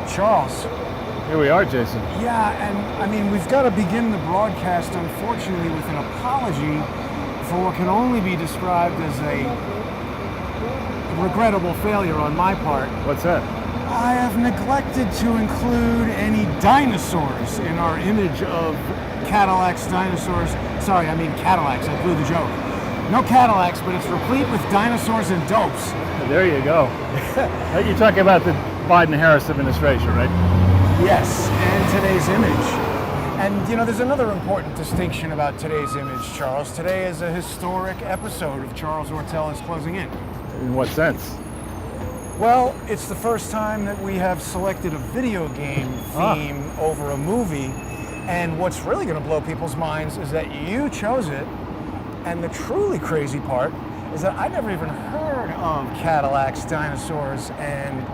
Charles. Here we are, Jason. Yeah, and I mean, we've got to begin the broadcast, unfortunately, with an apology for what can only be described as a regrettable failure on my part. What's that? I have neglected to include any dinosaurs in our image of Cadillacs, dinosaurs. Sorry, I mean Cadillacs, I blew the joke. No Cadillacs, but it's replete with dinosaurs and dopes. There you go. You're talking about the Biden-Harris administration, right? Yes, and today's image. And you know, there's another important distinction about today's image, Charles. Today is a historic episode of Charles Ortel is Closing In. In what sense? Well, it's the first time that we have selected a video game theme over a movie. And what's really going to blow people's minds is that you chose it. And the truly crazy part is that I never even heard of Cadillacs, dinosaurs, and,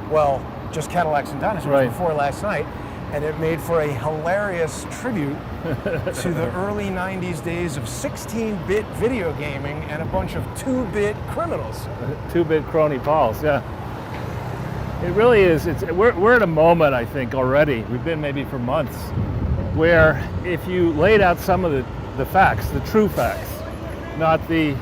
well, just Cadillacs and dinosaurs before last night. And it made for a hilarious tribute to the early 90s days of 16-bit video gaming and a bunch of 2-bit criminals. 2-bit crony Pauls, yeah. It really is. We're at a moment, I think, already. We've been maybe for months, where if you laid out some of the facts, the true facts, not the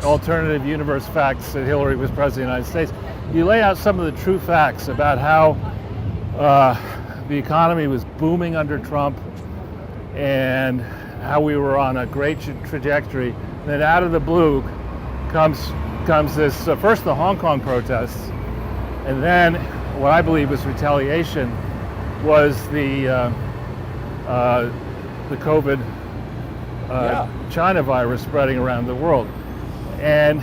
alternative universe facts that Hillary was president of the United States, you lay out some of the true facts about how the economy was booming under Trump and how we were on a great trajectory. And then out of the blue comes this, first the Hong Kong protests, and then what I believe was retaliation was the COVID China virus spreading around the world. And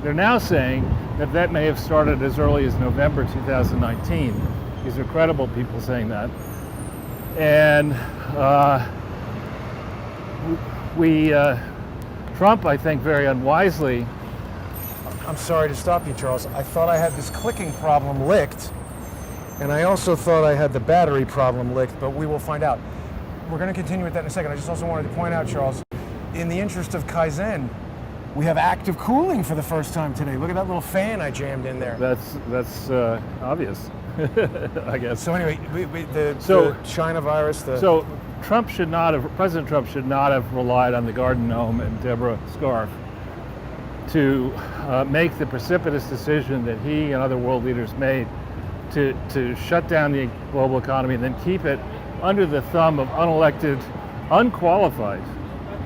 they're now saying that may have started as early as November 2019. These are credible people saying that. And Trump, I think, very unwisely. I'm sorry to stop you, Charles. I thought I had this clicking problem licked, and I also thought I had the battery problem licked, but we will find out. We're going to continue with that in a second. I just also wanted to point out, Charles, in the interest of Kaizen, we have active cooling for the first time today. Look at that little fan I jammed in there. That's obvious, I guess. So anyway, the China virus. So President Trump should not have relied on the Garden Gnome and Deborah Scarf to make the precipitous decision that he and other world leaders made to shut down the global economy and then keep it under the thumb of unelected, unqualified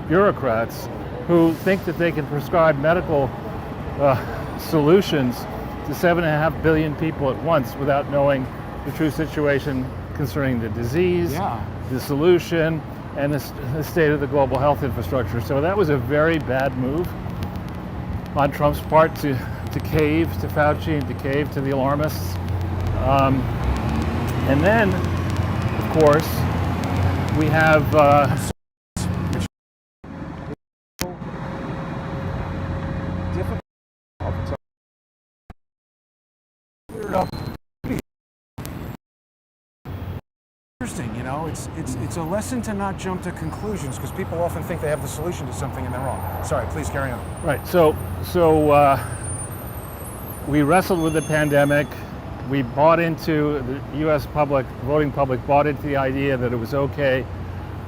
bureaucrats who think that they can prescribe medical solutions to 7.5 billion people at once without knowing the true situation concerning the disease, the solution, and the state of the global health infrastructure. So that was a very bad move on Trump's part to cave to Fauci and to cave to the alarmists. And then, of course, we have interesting, you know, it's a lesson to not jump to conclusions because people often think they have the solution to something and they're wrong. Sorry, please carry on. Right. So we wrestled with the pandemic. We bought into the U.S. voting public bought into the idea that it was okay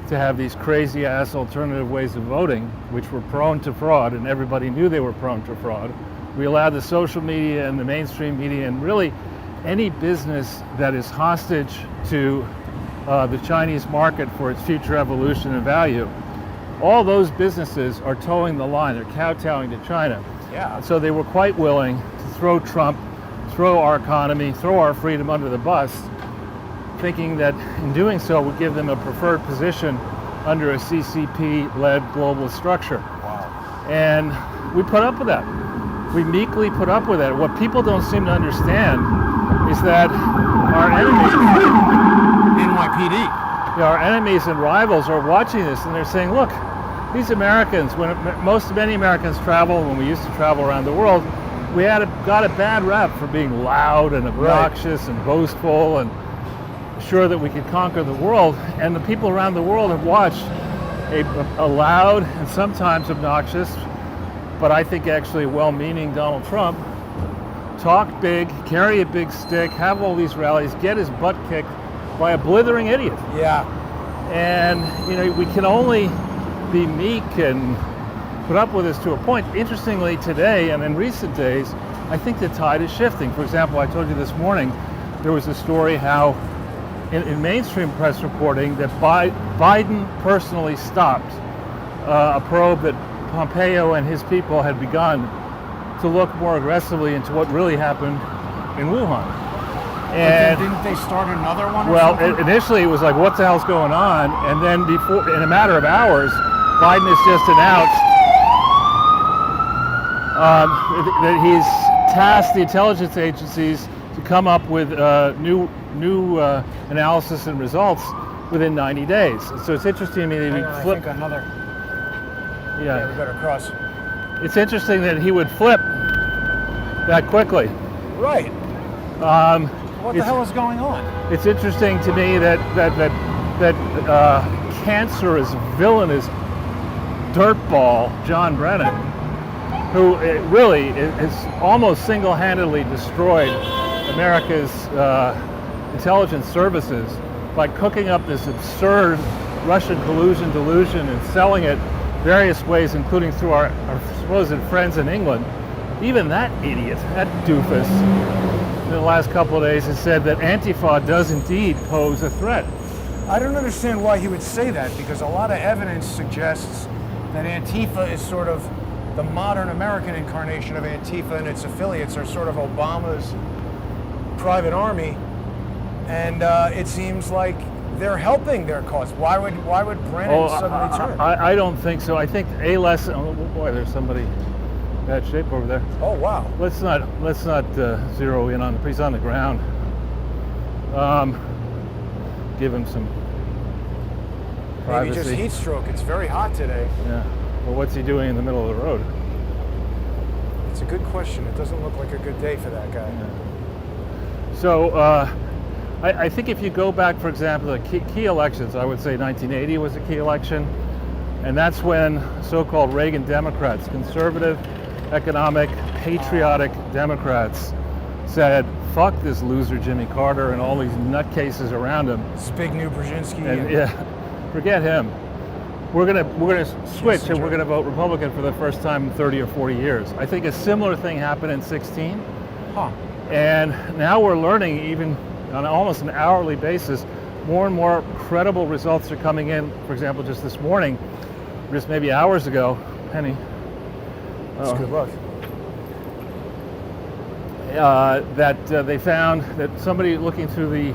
to have these crazy ass alternative ways of voting, which were prone to fraud, and everybody knew they were prone to fraud. We allowed the social media and the mainstream media and really any business that is hostage to the Chinese market for its future evolution and value. All those businesses are towing the line. They're kowtowing to China. Yeah. So they were quite willing to throw Trump, throw our economy, throw our freedom under the bus, thinking that in doing so would give them a preferred position under a CCP-led global structure. Wow. And we put up with that. We meekly put up with it. What people don't seem to understand is that our enemies, NYPD. Our enemies and rivals are watching this and they're saying, look, these Americans, many Americans travel, when we used to travel around the world, we got a bad rap for being loud and obnoxious and boastful and sure that we could conquer the world. And the people around the world have watched a loud and sometimes obnoxious, but I think actually well-meaning Donald Trump talk big, carry a big stick, have all these rallies, get his butt kicked by a blithering idiot. Yeah. And we can only be meek and put up with this to a point. Interestingly, today and in recent days, I think the tide is shifting. For example, I told you this morning, there was a story how in mainstream press reporting that Biden personally stopped a probe that Pompeo and his people had begun to look more aggressively into what really happened in Wuhan. And didn't they start another one? Well, initially it was like, what the hell's going on? And then in a matter of hours, Biden has just announced that he's tasked the intelligence agencies to come up with new analysis and results within 90 days. So it's interesting to me that he flip. I think another. Yeah, we better cross. It's interesting that he would flip that quickly. Right. What the hell is going on? It's interesting to me that cancerous, villainous dirtball John Brennan, who really is almost single-handedly destroyed America's intelligence services by cooking up this absurd Russian collusion delusion and selling it various ways, including through our supposed friends in England. Even that idiot, that doofus, in the last couple of days has said that Antifa does indeed pose a threat. I don't understand why he would say that, because a lot of evidence suggests that Antifa is sort of the modern American incarnation of Antifa, and its affiliates are sort of Obama's private army, and it seems like they're helping their cause. Why would Brennan suddenly turn? I don't think so. I think a lesson. Oh boy, there's somebody in bad shape over there. Oh wow. Let's not zero in on the. He's on the ground. Give him some privacy. Maybe just heat stroke. It's very hot today. Yeah. Well, what's he doing in the middle of the road? It's a good question. It doesn't look like a good day for that guy. Yeah. So I think if you go back, for example, the key elections, I would say 1980 was a key election, and that's when so-called Reagan Democrats, conservative, economic, patriotic Democrats, said, "Fuck this loser Jimmy Carter and all these nutcases around him." Zbigniew Brzezinski. And yeah, forget him. We're gonna switch and we're gonna vote Republican for the first time in 30 or 40 years. I think a similar thing happened in 16. Huh. And now we're learning, even on almost an hourly basis, more and more credible results are coming in. For example, just this morning, just maybe hours ago, Penny. That's good luck. That they found that somebody looking through the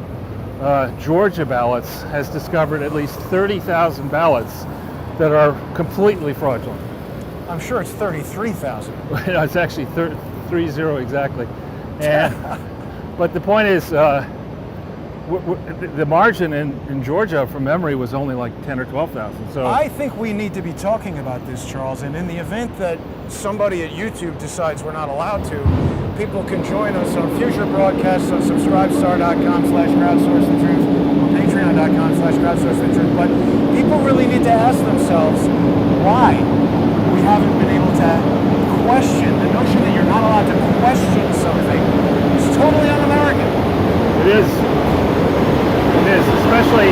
Georgia ballots has discovered at least 30,000 ballots that are completely fraudulent. I'm sure it's 33,000. It's actually 30 exactly. And, but the point is, the margin in Georgia, from memory, was only like 10 or 12,000. So I think we need to be talking about this, Charles. And in the event that somebody at YouTube decides we're not allowed to, people can join us on future broadcasts on subscribestar.com/crowdsourcethetruth, on patreon.com/crowdsourcethetruth. But people really need to ask themselves why we haven't been able to question. The notion that you're not allowed to question something is totally un-American. It is. It is, especially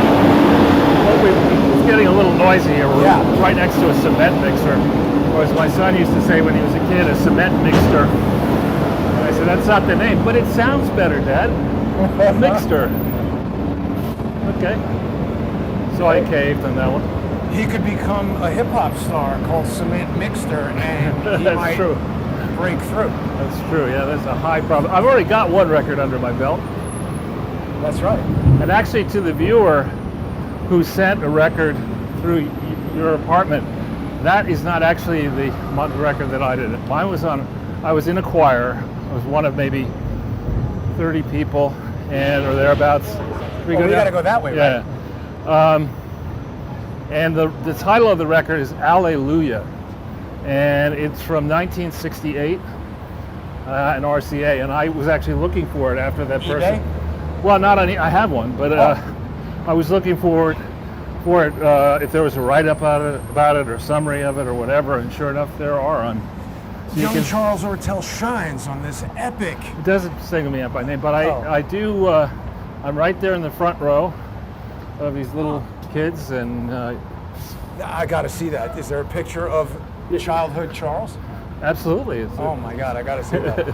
it's getting a little noisy here. We're right next to a cement mixer. Or as my son used to say when he was a kid, a cement mixer. And I said, that's not the name, but it sounds better, Dad. A mixter. Okay. So I caved on that one. He could become a hip-hop star called Cement Mixter, and he might break through. That's true, yeah, that's a high problem. I've already got one record under my belt. That's right. And actually, to the viewer who sent a record through your apartment, that is not actually the record that I did. Mine was I was in a choir. I was one of maybe 30 people, or thereabouts. We got to go that way, right? Yeah. And the title of the record is Alleluia, and it's from 1968, an RCA, and I was actually looking for it after that person. eBay? Well, not on. I have one, but I was looking for it if there was a write-up about it or summary of it or whatever, and sure enough, there are on you Young can, Charles Ortel shines on this epic. it doesn't single me out by name, but Oh. I do. I'm right there in the front row of these little kids, and I got to see that. Is there a picture of childhood Charles? absolutely. Oh my God, I got to see that.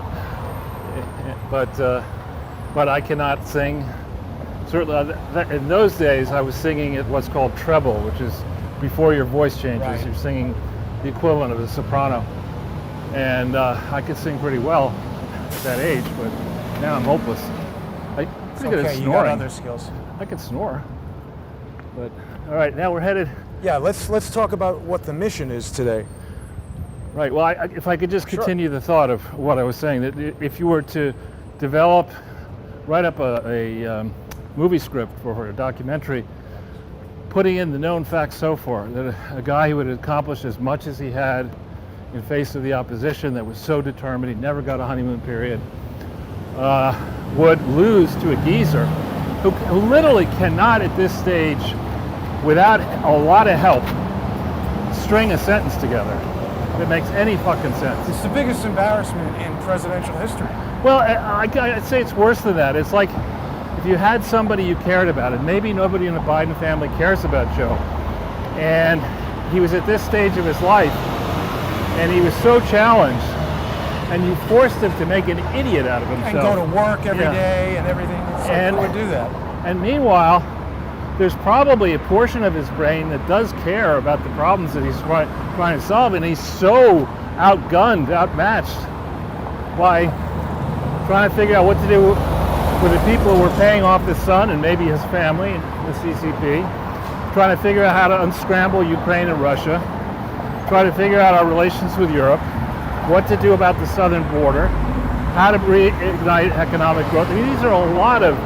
But I cannot sing. Certainly, in those days, I was singing at what's called treble, which is before your voice changes. Right. You're singing the equivalent of a soprano, and I could sing pretty well at that age. But now I'm hopeless. I'm It's pretty good at okay, you got snoring. other skills. I can snore. But all right, now we're headed. Yeah, let's talk about what the mission is today. Right. Well, if I could just Sure. continue the thought of what I was saying, that if you were to write up a movie script for a documentary, putting in the known facts so far, that a guy who had accomplished as much as he had in face of the opposition, that was so determined, he never got a honeymoon period, would lose to a geezer who literally cannot at this stage, without a lot of help, string a sentence together that makes any fucking sense. It's the biggest embarrassment in presidential history. Well, I'd say it's worse than that. It's like if you had somebody you cared about, and maybe nobody in the Biden family cares about Joe, and he was at this stage of his life, and he was so challenged, and you forced him to make an idiot out of himself. And go to work every Yeah. day and everything. It's like, who would do that? And meanwhile, there's probably a portion of his brain that does care about the problems that he's trying to solve, and he's so outgunned, outmatched by trying to figure out what to do with the people who were paying off his son and maybe his family, the CCP, trying to figure out how to unscramble Ukraine and Russia, trying to figure out our relations with Europe, what to do about the southern border, how to reignite economic growth. I mean, these are a lot of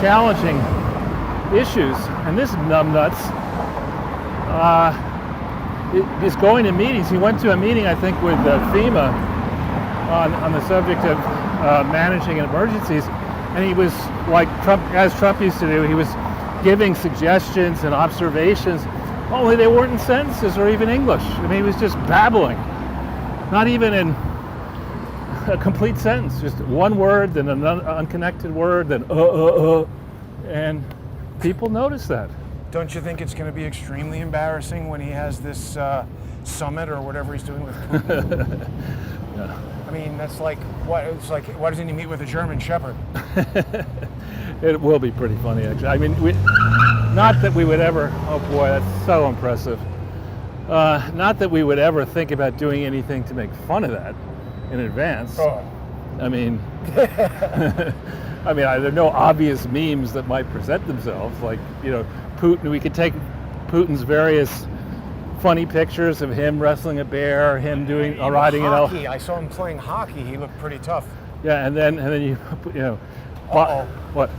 challenging issues, and this numbnuts is going to meetings. He went to a meeting, I think, with FEMA on the subject of managing emergencies, and he was like Trump, as Trump used to do. He was giving suggestions and observations, only they weren't in sentences or even English. I mean, he was just babbling, not even in a complete sentence, just one word, then an unconnected word, then and people notice that. Don't you think it's going to be extremely embarrassing when he has this summit or whatever he's doing with Putin? Yeah. I mean, that's like what? It's like, why doesn't he meet with a German Shepherd? It will be pretty funny, actually. I mean, not that we would ever. Oh boy, that's so impressive. Not that we would ever think about doing anything to make fun of that in advance. Oh. I mean, I mean, there are no obvious memes that might present themselves, like, you know, Putin. We could take Putin's various funny pictures of him wrestling a bear, him doing riding an hockey. elephant. I saw him playing hockey. He looked pretty tough. Yeah, and then you know, Uh-oh. what?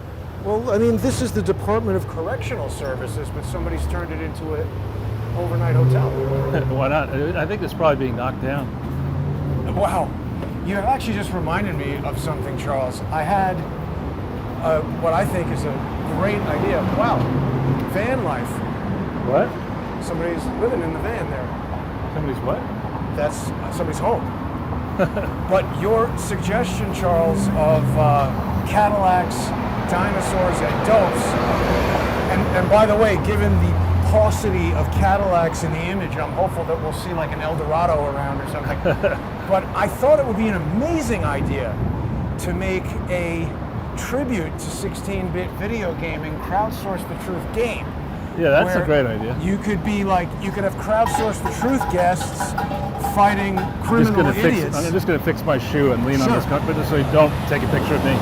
Well, I mean, this is the Department of Correctional Services, but somebody's turned it into an overnight hotel. Why not? I think it's probably being knocked down. Wow. You have actually just reminded me of something, Charles. I had what I think is a great idea. Wow. Van life. What? Somebody's living in the van there. Somebody's what? That's somebody's home. But your suggestion, Charles, of Cadillacs, Dinosaurs, and Dopes, and by the way, given the paucity of Cadillacs in the image, I'm hopeful that we'll see like an Eldorado around or something. But I thought it would be an amazing idea to make a tribute to 16-bit video gaming, crowdsource the truth game. Yeah, that's a where great idea. You could be like, you could have crowdsourced the truth guests fighting criminal idiots. I'm just going to fix my shoe and lean on Sure. this carpet so you don't take a picture of me.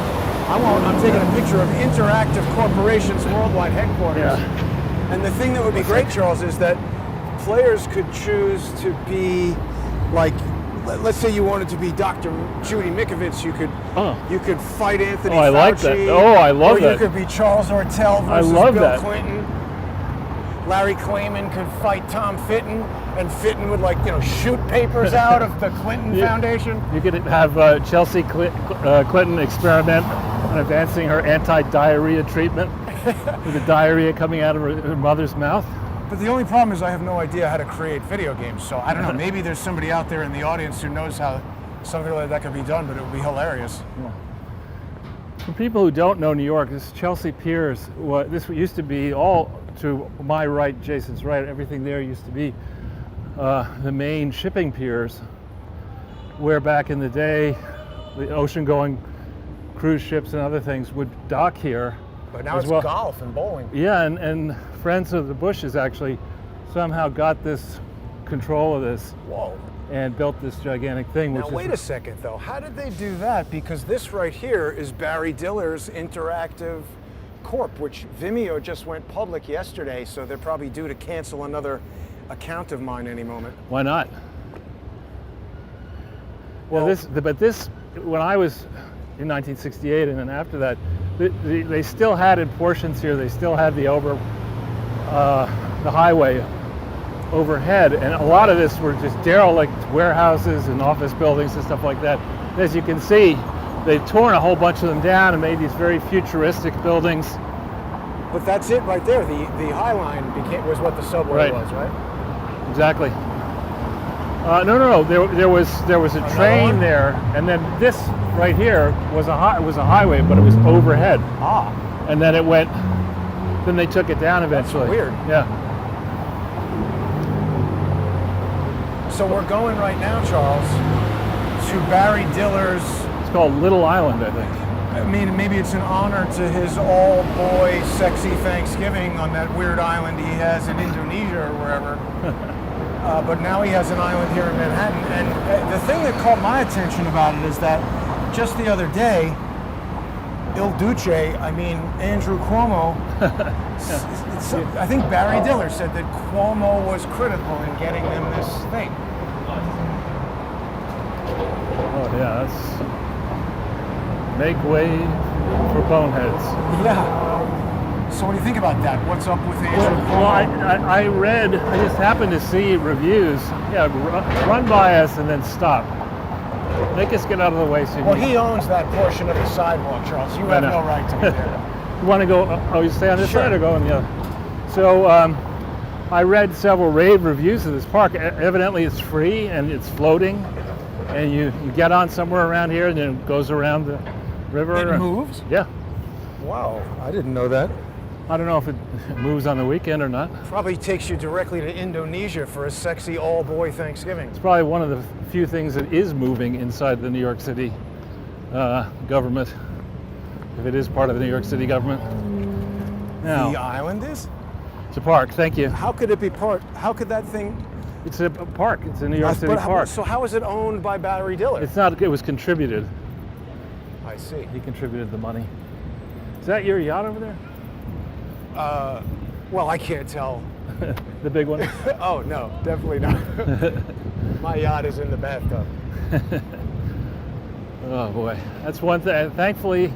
I won't. I'm taking a picture of Interactive Corporation's worldwide headquarters. Yeah. And the thing that would be great, Charles, is that players could choose to be like, let's say you wanted to be Dr. Judy Mikovits, you could fight Anthony Oh, I Fauci. like that. Oh, I love or that. you could be Charles Ortel I versus love Bill that. Clinton. Larry Klayman could fight Tom Fitton, and Fitton would, like, you know, shoot papers out of the Clinton Foundation. You could have Chelsea Clinton experiment on advancing her anti-diarrhea treatment with the diarrhea coming out of her mother's mouth. But the only problem is I have no idea how to create video games. So I don't know. Maybe there's somebody out there in the audience who knows how something like that could be done, but it would be hilarious. Yeah. For people who don't know New York, this Chelsea Piers, this used to be all to my right, Jason's right, everything there used to be the main shipping piers, where back in the day, the ocean-going cruise ships and other things would dock here. But now it's golf and bowling. Yeah, and Friends of the Bushes actually somehow got this control of this. Whoa. And built this gigantic thing. Now wait a second though, how did they do that? Because this right here is Barry Diller's Interactive Corp, which Vimeo just went public yesterday, so they're probably due to cancel another account of mine any moment. Why not? Well, this, when I was in 1968 and then after that, they still had in portions here, they still had the highway overhead, and a lot of this were just derelict warehouses and office buildings and stuff like that. As you can see, they've torn a whole bunch of them down and made these very futuristic buildings. But that's it right there. The High Line was what the subway was, right? Exactly. No. There was a train there, and then this right here was a highway, but it was overhead. Ah. And then it went. Then they took it down eventually. That's weird. Yeah. So we're going right now, Charles, to Barry Diller's. It's called Little Island, I think. I mean, maybe it's an honor to his all-boy sexy Thanksgiving on that weird island he has in Indonesia or wherever. But now he has an island here in Manhattan. And the thing that caught my attention about it is that just the other day, Andrew Cuomo, I think Barry Diller said that Cuomo was critical in getting them this thing. Oh yeah, that's make way for boneheads. Yeah. So what do you think about that? What's up with Andrew Cuomo? Well, I just happened to see reviews. Yeah, run by us and then stop. Make us get out of the way soon. Well, he owns that portion of the sidewalk, Charles. You have no right to be there. You want to go, you stay on this side or go on the other? So I read several rave reviews of this park. Evidently it's free and it's floating. And you get on somewhere around here and then it goes around the river. It moves? Yeah. Wow, I didn't know that. I don't know if it moves on the weekend or not. Probably takes you directly to Indonesia for a sexy all-boy Thanksgiving. It's probably one of the few things that is moving inside the New York City government, if it is part of the New York City government. Now, the island is? It's a park, thank you. How could it be part? How could that thing? It's a park, it's a New York City park. So how is it owned by Barry Diller? It's not, it was contributed. I see. He contributed the money. Is that your yacht over there? Well, I can't tell. The big one? Oh, no, definitely not. My yacht is in the bathtub. Oh boy, that's one thing. Thankfully,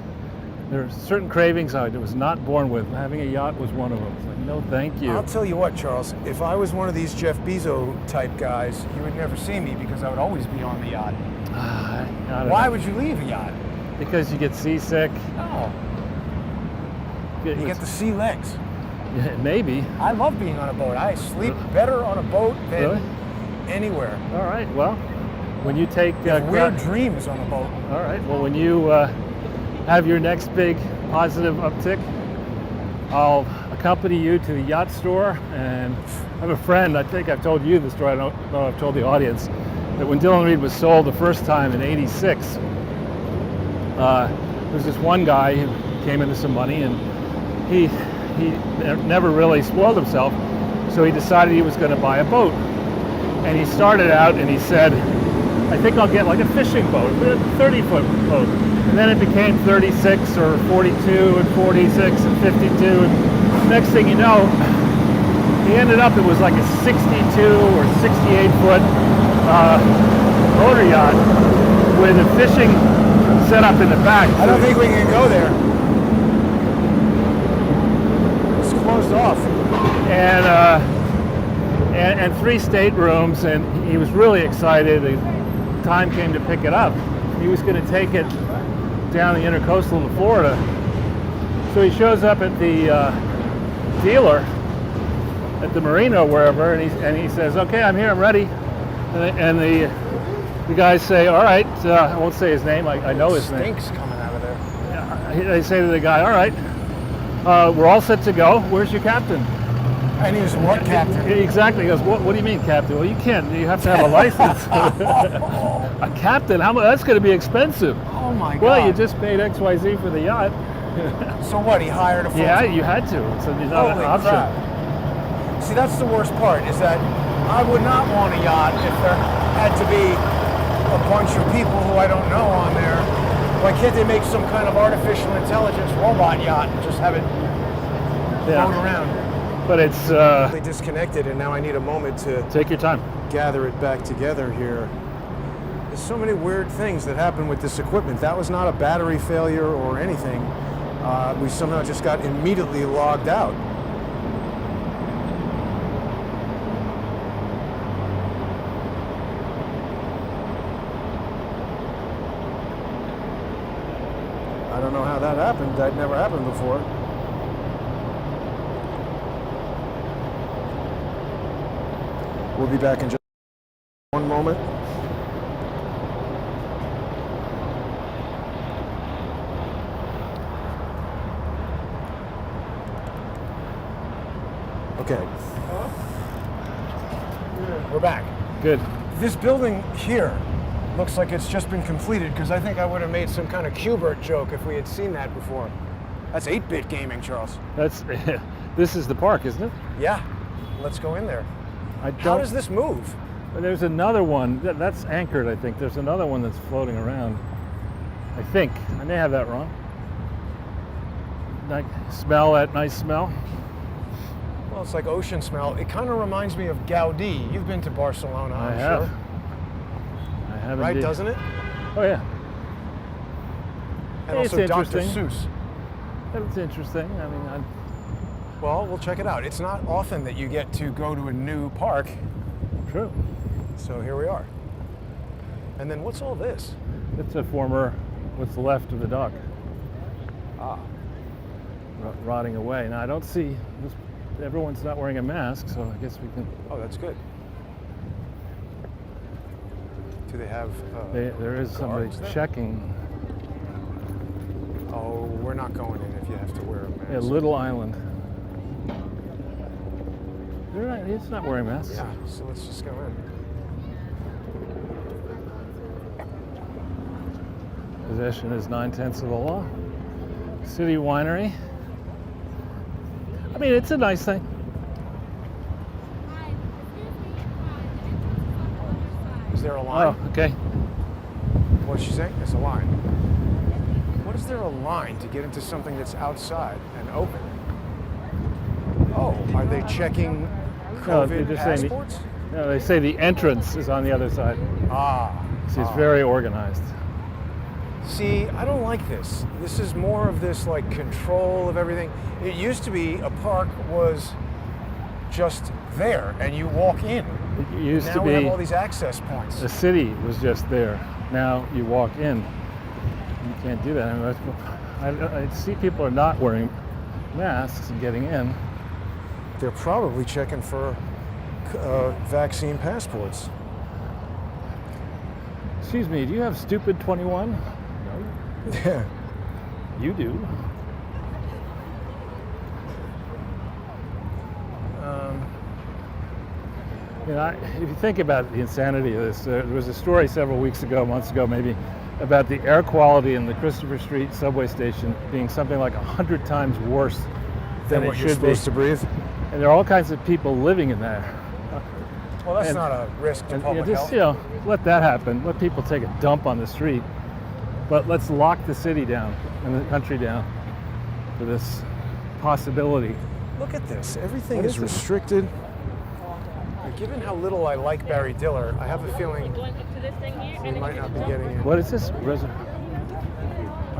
there are certain cravings I was not born with. Having a yacht was one of them. It's like, no, thank you. I'll tell you what, Charles, if I was one of these Jeff Bezos type guys, you would never see me because I would always be on the yacht. Why would you leave a yacht? Because you get seasick. Oh. You get the sea legs. Yeah, maybe. I love being on a boat. I sleep better on a boat than anywhere. All right, well, when you take... weird dreams on a boat. All right, well, when you have your next big positive uptick, I'll accompany you to the yacht store. And I have a friend, I think I've told you the story, I don't know if I've told the audience, that when Dillon Reed was sold the first time in '86, there was this one guy who came into some money, and he never really spoiled himself, so he decided he was going to buy a boat. And he started out and he said, I think I'll get like a fishing boat, a 30-foot boat. And then it became 36 or 42 and 46 and 52. And next thing you know, he ended up, it was like a 62 or 68-foot motor yacht with a fishing setup in the back. I don't think we can go there. Closed off, and 3 staterooms, and he was really excited. The time came to pick it up. He was going to take it down the intercoastal to Florida. So he shows up at the dealer, at the marina or wherever, and he says, "Okay, I'm here, I'm ready." And the guys say, "All right," I won't say his name. I know his name. Stinks coming out of there. They say to the guy, "All right, we're all set to go. Where's your captain?" And he was what, captain? Exactly. He goes, "What do you mean, captain?" "Well, you can't. You have to have a license." A captain? How much? That's going to be expensive. Oh my God. Well, you just paid XYZ for the yacht. So what? He hired a full Yeah, you had to. So it's not an option. Crap. See, that's the worst part. Is that I would not want a yacht if there had to be a bunch of people who I don't know on there. Why can't they make some kind of artificial intelligence robot yacht and just have it float around? But it's disconnected, and now I need a moment to take your time. Gather it back together here. There's so many weird things that happen with this equipment. That was not a battery failure or anything. We somehow just got immediately logged out. I don't know how that happened. That never happened before. We'll be back in just one moment. Okay. We're back. Good. This building here looks like it's just been completed, because I think I would have made some kind of Q*bert joke if we had seen that before. That's 8-bit gaming, Charles. This is the park, isn't it? Yeah. Let's go in there. How does this move? There's another one. That's anchored, I think. There's another one that's floating around. I think. I may have that wrong. Smell that nice smell? Well, it's like ocean smell. It kind of reminds me of Gaudi. You've been to Barcelona, I'm have. sure. I have Right, indeed. doesn't it? Oh, yeah. And It's also Dr. interesting. Seuss. It's interesting. I mean, Well, we'll check it out. It's not often that you get to go to a new park. True. So here we are. And then what's all this? It's a former, what's left of the dock. Ah. Rotting away. Now, I don't see, everyone's not wearing a mask, so I guess we can. Oh, that's good. Do they have There is somebody guards there? checking. Oh, we're not going in if you have to wear a mask. Yeah, Little Island. You're right, he's not wearing masks. Yeah, so let's just go in. Possession is 9/10 of the law. City Winery. I mean, it's a nice thing. Is there a line? Oh, okay. What's she saying? There's a line. What is there a line to get into something that's outside and open? Oh, are they checking No, they're COVID just saying passports? No, they say the entrance is on the other side. Ah. So it's very organized. See, I don't like this. This is more of this like control of everything. It used to be a park was just there and you walk in. It used Now to we have be all these access points. the city was just there. Now you walk in. You can't do that. I mean, I see people are not wearing masks and getting in. They're probably checking for vaccine passports. Excuse me, do you have stupid 21? Yeah. You do. You know, if you think about the insanity of this, there was a story several weeks ago, months ago maybe, about the air quality in the Christopher Street subway station being something like 100 times worse than what it you're should be. supposed to breathe. And there are all kinds of people living in there. Well, that's And- not a risk to And public just, health. let that happen. Let people take a dump on the street. But let's lock the city down and the country down for this possibility. Look at this. Everything What is is this? restricted. Given how little I like Barry Diller, I have a feeling we might not be getting in. What is this? I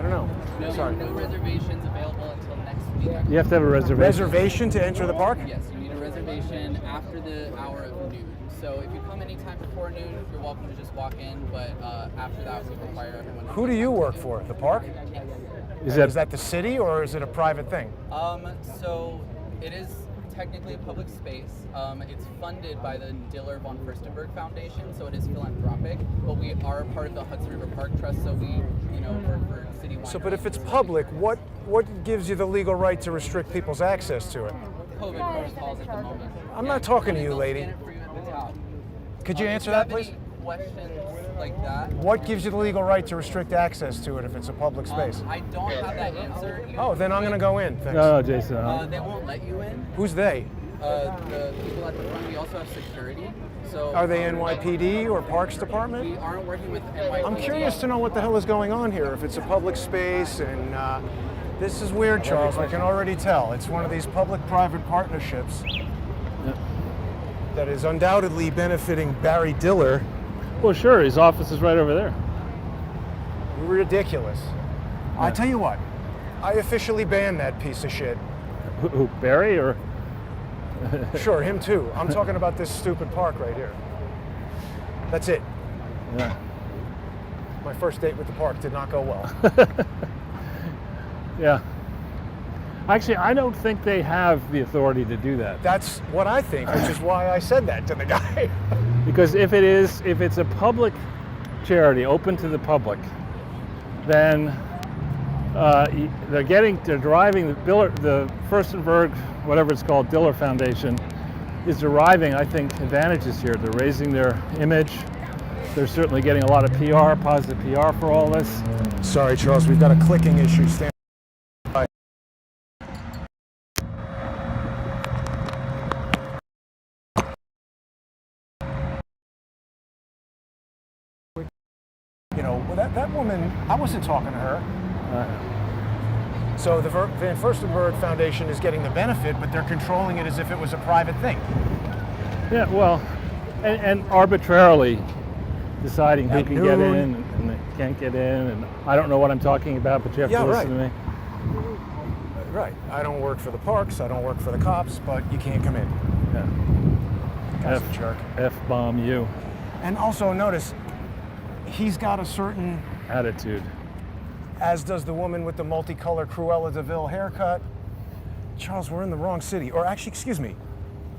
don't know. Sorry. No reservations available until next week. You have to have a reservation. Reservation to enter the park? Yes, you need a reservation after the hour of noon. So if you come anytime before noon, you're welcome to just walk in, but after that, we require everyone to Who do you work for? The park? Is Is that the city or is it a private thing? So it is technically a public space. It's funded by the Diller von Furstenberg Foundation, so it is philanthropic. But we are a part of the Hudson River Park Trust, so we, work for city. So, but if it's public, what gives you the legal right to restrict people's access to it? COVID protocols at the moment. I'm not talking to you, lady. Scan it for you at the top. Could you answer If that, you have please? any questions like that? What gives you the legal right to restrict access to it if it's a public space? I don't have that answer. Oh, then I'm going to go in. Thanks. No, Jason. They won't let you in. Who's they? The people at the front. We also have security. So Are they NYPD or Parks Department? We aren't working with NYPD. I'm curious to know what the hell is going on here. If it's a public space and this is weird, Charles. I can already tell. It's one of these public-private partnerships that is undoubtedly benefiting Barry Diller. Well, sure. His office is right over there. Ridiculous. I tell you what, I officially banned that piece of shit. Who, Barry or? Sure, him too. I'm talking about this stupid park right here. That's it. Yeah. My first date with the park did not go well. Yeah. Actually, I don't think they have the authority to do that. That's what I think, which is why I said that to the guy. Because if it's a public charity open to the public, then they're driving the Furstenberg, whatever it's called, Diller Foundation, is deriving, I think, advantages here. They're raising their image. They're certainly getting a lot of PR, positive PR for all this. Sorry, Charles, we've got a clicking issue. Stand by. That woman, I wasn't talking to her. So the Van Furstenberg Foundation is getting the benefit, but they're controlling it as if it was a private thing. Yeah, well, and arbitrarily deciding who At can get noon. in and they can't get in, and I don't know what I'm talking about, but you have to listen to me. Right. I don't work for the parks, I don't work for the cops, but you can't come in. Yeah. Guy's a jerk. F-bomb you. And also notice, he's got a certain, Attitude. as does the woman with the multicolor Cruella de Vil haircut. Charles, we're in the wrong city. Or actually, excuse me,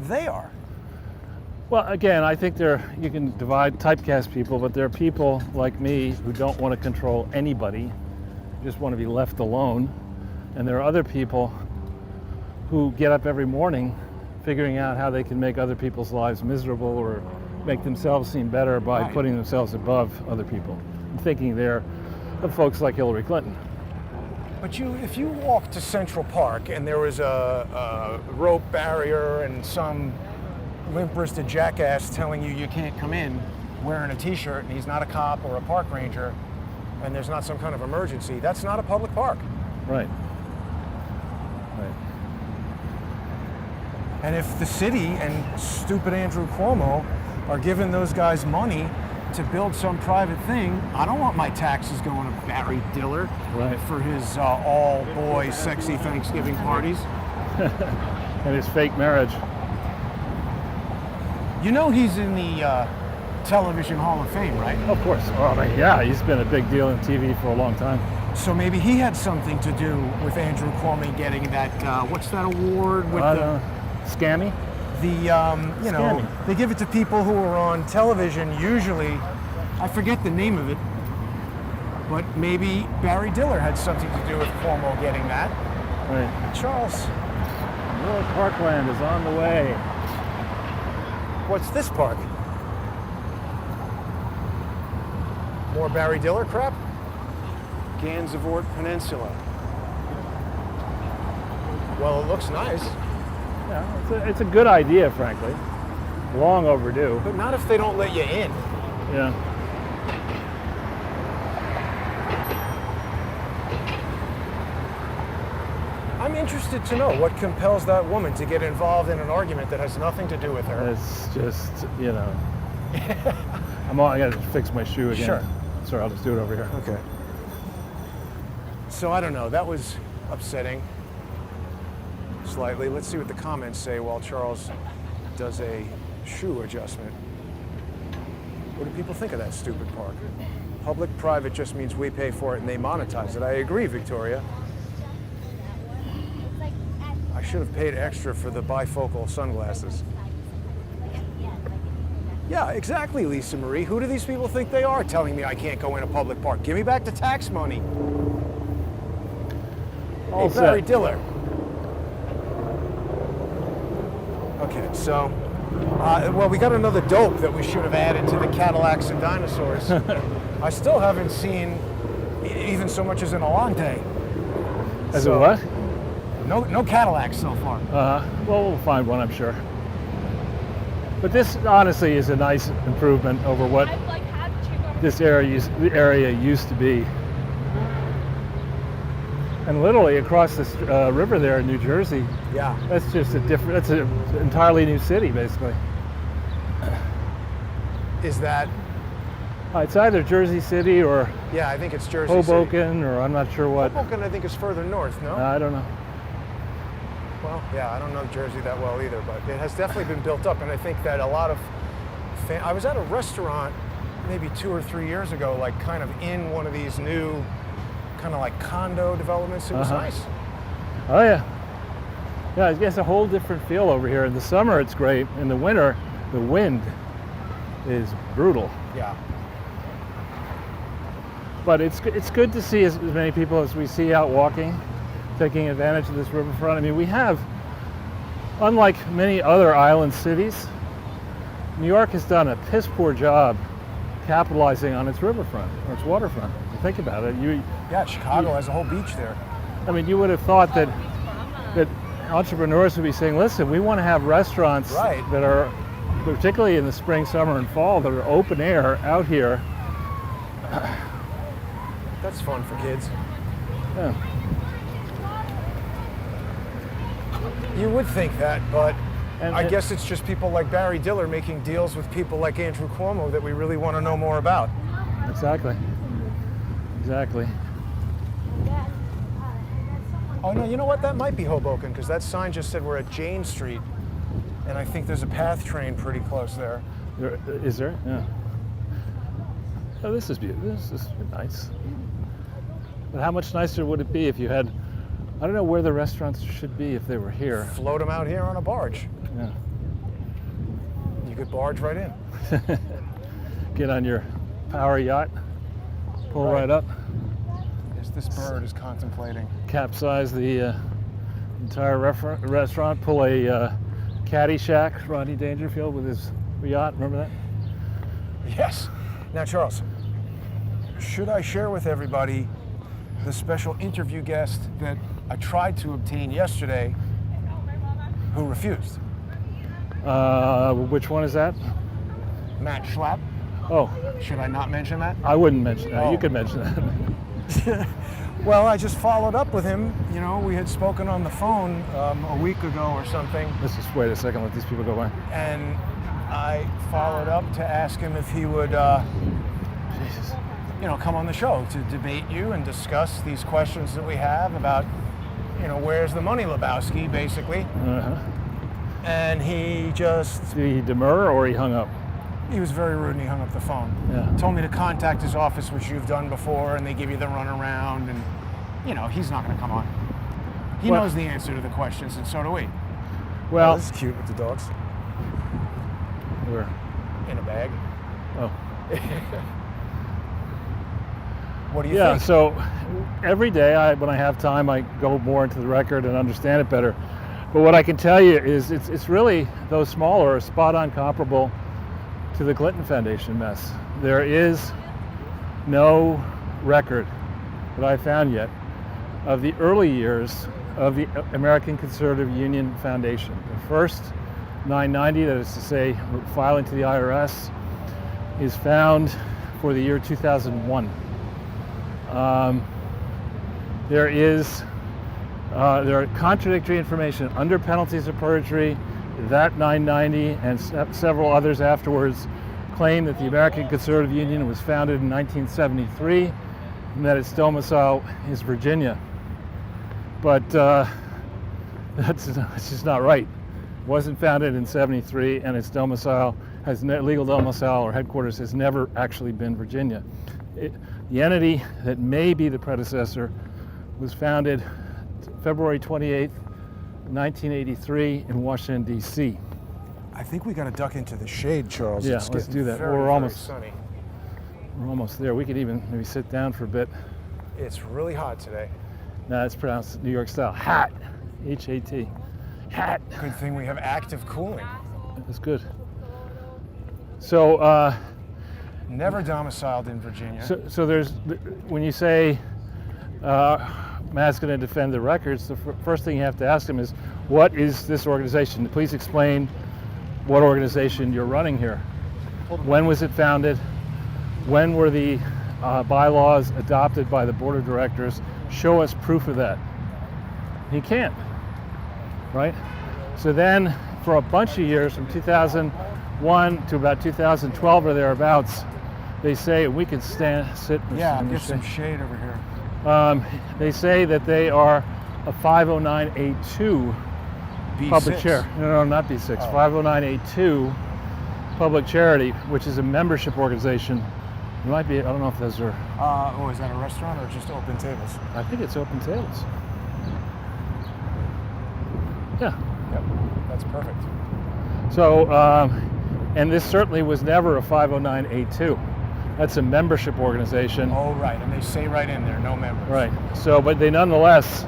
they are. Well, again, I think you can typecast people, but there are people like me who don't want to control anybody, just want to be left alone. And there are other people who get up every morning figuring out how they can make other people's lives miserable or make themselves seem better by putting themselves above other people. I'm thinking there of folks like Hillary Clinton. But if you walk to Central Park and there was a rope barrier and some limp-wristed jackass telling you can't come in wearing a t-shirt and he's not a cop or a park ranger and there's not some kind of emergency, that's not a public park. Right. And if the city and stupid Andrew Cuomo are giving those guys money to build some private thing, I don't want my taxes going to Barry Diller for his all-boys sexy Thanksgiving parties. And his fake marriage. You know he's in the Television Hall of Fame, right? Of course. Well, yeah, he's been a big deal in TV for a long time. So maybe he had something to do with Andrew Cuomo getting that, what's that award with Scammy? Scammy. They give it to people who are on television usually. I forget the name of it, but maybe Barry Diller had something to do with Cuomo getting that. Right. Charles. Little Parkland is on the way. What's this park? More Barry Diller crap? Gansevoort Peninsula. Well, it looks nice. Yeah, it's a good idea, frankly. Long overdue. But not if they don't let you in. Yeah. I'm interested to know what compels that woman to get involved in an argument that has nothing to do with her. It's just, I gotta fix my shoe again. Sure. Sorry, I'll just do it over here. Okay. So I don't know, that was upsetting. Slightly. Let's see what the comments say while Charles does a shoe adjustment. What do people think of that stupid park? Public-private just means we pay for it and they monetize it. I agree, Victoria. I should have paid extra for the bifocal sunglasses. Yeah, exactly, Lisa Marie. Who do these people think they are telling me I can't go in a public park? Give me back the tax money. All Hey, Barry set. Diller. Okay, so, well, we got another dope that we should have added to the Cadillacs and Dinosaurs. I still haven't seen even so much as an Alante. As a what? No Cadillacs so far. Well, we'll find one, I'm sure. But this honestly is a nice improvement over what this area used to be. And literally across this river there in New Jersey, Yeah. that's just that's an entirely new city, basically. Is that? It's either Jersey City or Yeah, I think it's Jersey City. Hoboken, or I'm not sure what. Hoboken, I think, is further north, no? I don't know. Well, yeah, I don't know Jersey that well either, but it has definitely been built up, and I think that a lot of I was at a restaurant maybe 2 or 3 years ago, like kind of in one of these new kind of like condo developments. It was nice. Oh yeah. Yeah, it gets a whole different feel over here. In the summer it's great. In the winter, the wind is brutal. Yeah. But it's good to see as many people as we see out walking, taking advantage of this riverfront. I mean, we have, unlike many other island cities, New York has done a piss poor job capitalizing on its riverfront or its waterfront. If you think about it, Yeah, Chicago has a whole beach there. I mean, you would have thought that entrepreneurs would be saying, listen, we want to have restaurants Right. that are, particularly in the spring, summer, and fall, that are open air out here. That's fun for kids. Yeah. You would think that, but And I guess it's just people like Barry Diller making deals with people like Andrew Cuomo that we really want to know more about. Exactly. Exactly. Oh no, you know what? That might be Hoboken, because that sign just said we're at Jane Street, and I think there's a PATH train pretty close there. Is there? Yeah. Oh, this is beautiful. This is nice. But how much nicer would it be if you had, I don't know where the restaurants should be if they were here. Float them out here on a barge. Yeah. You could barge right in. Get on your power yacht, pull right up, Yes, this bird is contemplating. capsize the entire restaurant, pull a Caddyshack, Rodney Dangerfield with his yacht, remember that? Yes. Now, Charles, should I share with everybody the special interview guest that I tried to obtain yesterday who refused? Which one is that? Matt Schlapp. Oh, Should I not mention that? I wouldn't mention that. Oh. You could mention that. Well, I just followed up with him. You know, we had spoken on the phone a week ago or something, Let's just wait a second, let these people go by. and I followed up to ask him if he would, Jesus. you know, come on the show to debate you and discuss these questions that we have about, you know, where's the money, Lebowski, basically. Uh-huh. And he just, Did he demur or he hung up? he was very rude and he hung up the phone. Yeah. Told me to contact his office, which you've done before, and they give you the runaround, and, you know, he's not going to come on. He Well- knows the answer to the questions, and so do we. Well, This is cute with the dogs we're, in a bag. oh. What do you Yeah, think? so every day when I have time, I go more into the record and understand it better. But what I can tell you is it's really, though smaller, spot on comparable to the Clinton Foundation mess. There is no record that I found yet of the early years of the American Conservative Union Foundation. The first 990, that is to say, filing to the IRS, is found for the year 2001. There are contradictory information under penalties of perjury. That 990 and several others afterwards claim that the American Conservative Union was founded in 1973 and that its domicile is Virginia. But that's just not right. It wasn't founded in 73, and its domicile legal domicile or headquarters has never actually been Virginia. The entity that may be the predecessor was founded February 28th, 1983 in Washington, D.C. I think we got to duck into the shade, Charles. Yeah, It's let's getting do that. Very, We're very almost- sunny. We're almost there. We could even maybe sit down for a bit. It's really hot today. No, it's pronounced New York style. Hat. H-A-T. Hat. Good thing we have active cooling. That's good. So, Never domiciled in Virginia. so there's, when you say Matt's going to defend the records, the first thing you have to ask him is, what is this organization? Please explain what organization you're running here. When was it founded? When were the bylaws adopted by the board of directors? Show us proof of that. He can't, right? So then, for a bunch of years, from 2001 to about 2012 or thereabouts, they say we can sit. Yeah, in the get some shade. shade over here. They say that they are a 509(a)(2 public B6. charity. No, not B6. 509(a)(2 public charity, which is a membership organization. It might be. I don't know if those are. Is that a restaurant or just open tables? I think it's open tables. Yeah. Yep, that's perfect. So, and this certainly was never a 509(a)(2. That's a membership organization. Oh, right, and they say right in there, no members. Right. So, but they nonetheless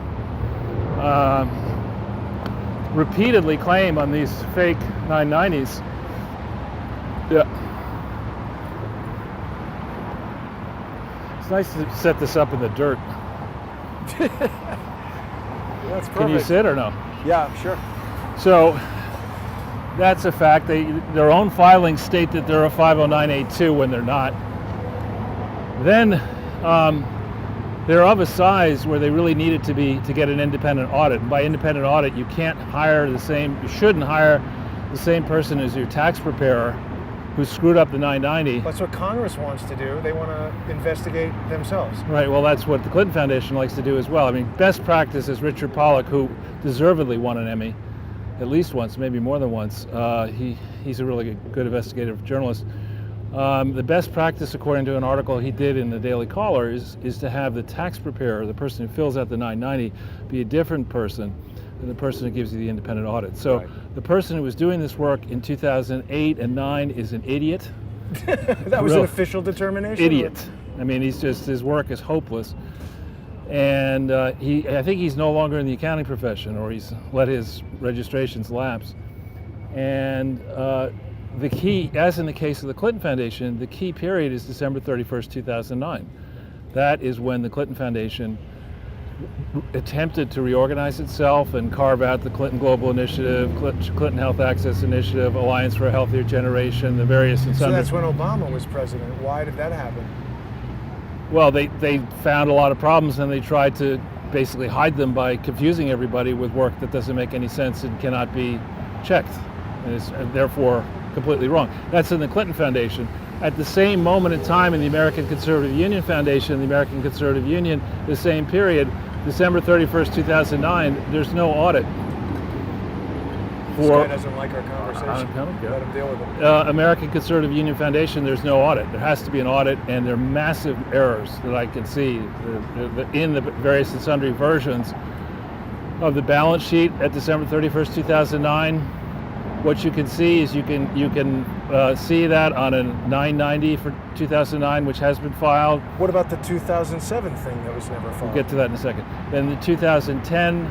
repeatedly claim on these fake 990s. Yeah. It's nice to set this up in the dirt. That's perfect. Can you sit or no? Yeah, sure. So that's a fact. Their own filings state that they're a 509(a)(2 when they're not. Then they're of a size where they really needed to be to get an independent audit. And by independent audit, you shouldn't hire the same person as your tax preparer who screwed up the 990. That's what Congress wants to do. They want to investigate themselves. Right, well, that's what the Clinton Foundation likes to do as well. I mean, best practice is Richard Pollack, who deservedly won an Emmy, at least once, maybe more than once. He's a really good investigative journalist. The best practice, according to an article he did in the Daily Caller, is to have the tax preparer, the person who fills out the 990, be a different person than the person who gives you the independent audit. So Right. the person who was doing this work in 2008 and 9 is an idiot. That was an official determination? Idiot. I mean, his work is hopeless. And I think he's no longer in the accounting profession, or he's let his registrations lapse. And the key, as in the case of the Clinton Foundation, the key period is December 31st, 2009. That is when the Clinton Foundation attempted to reorganize itself and carve out the Clinton Global Initiative, Clinton Health Access Initiative, Alliance for a Healthier Generation, the various and So sundry. that's when Obama was president. Why did that happen? Well, they found a lot of problems and they tried to basically hide them by confusing everybody with work that doesn't make any sense and cannot be checked, and is therefore completely wrong. That's in the Clinton Foundation. At the same moment in time in the American Conservative Union Foundation, the American Conservative Union, the same period, December 31st, 2009, there's no audit. This guy doesn't like our conversation. I don't care. Let him deal with it. American Conservative Union Foundation, there's no audit. There has to be an audit, and there are massive errors that I can see in the various and sundry versions of the balance sheet at December 31st, 2009. What you can see is you can see that on a 990 for 2009, which has been filed. What about the 2007 thing that was never filed? We'll get to that in a second. Then the 2010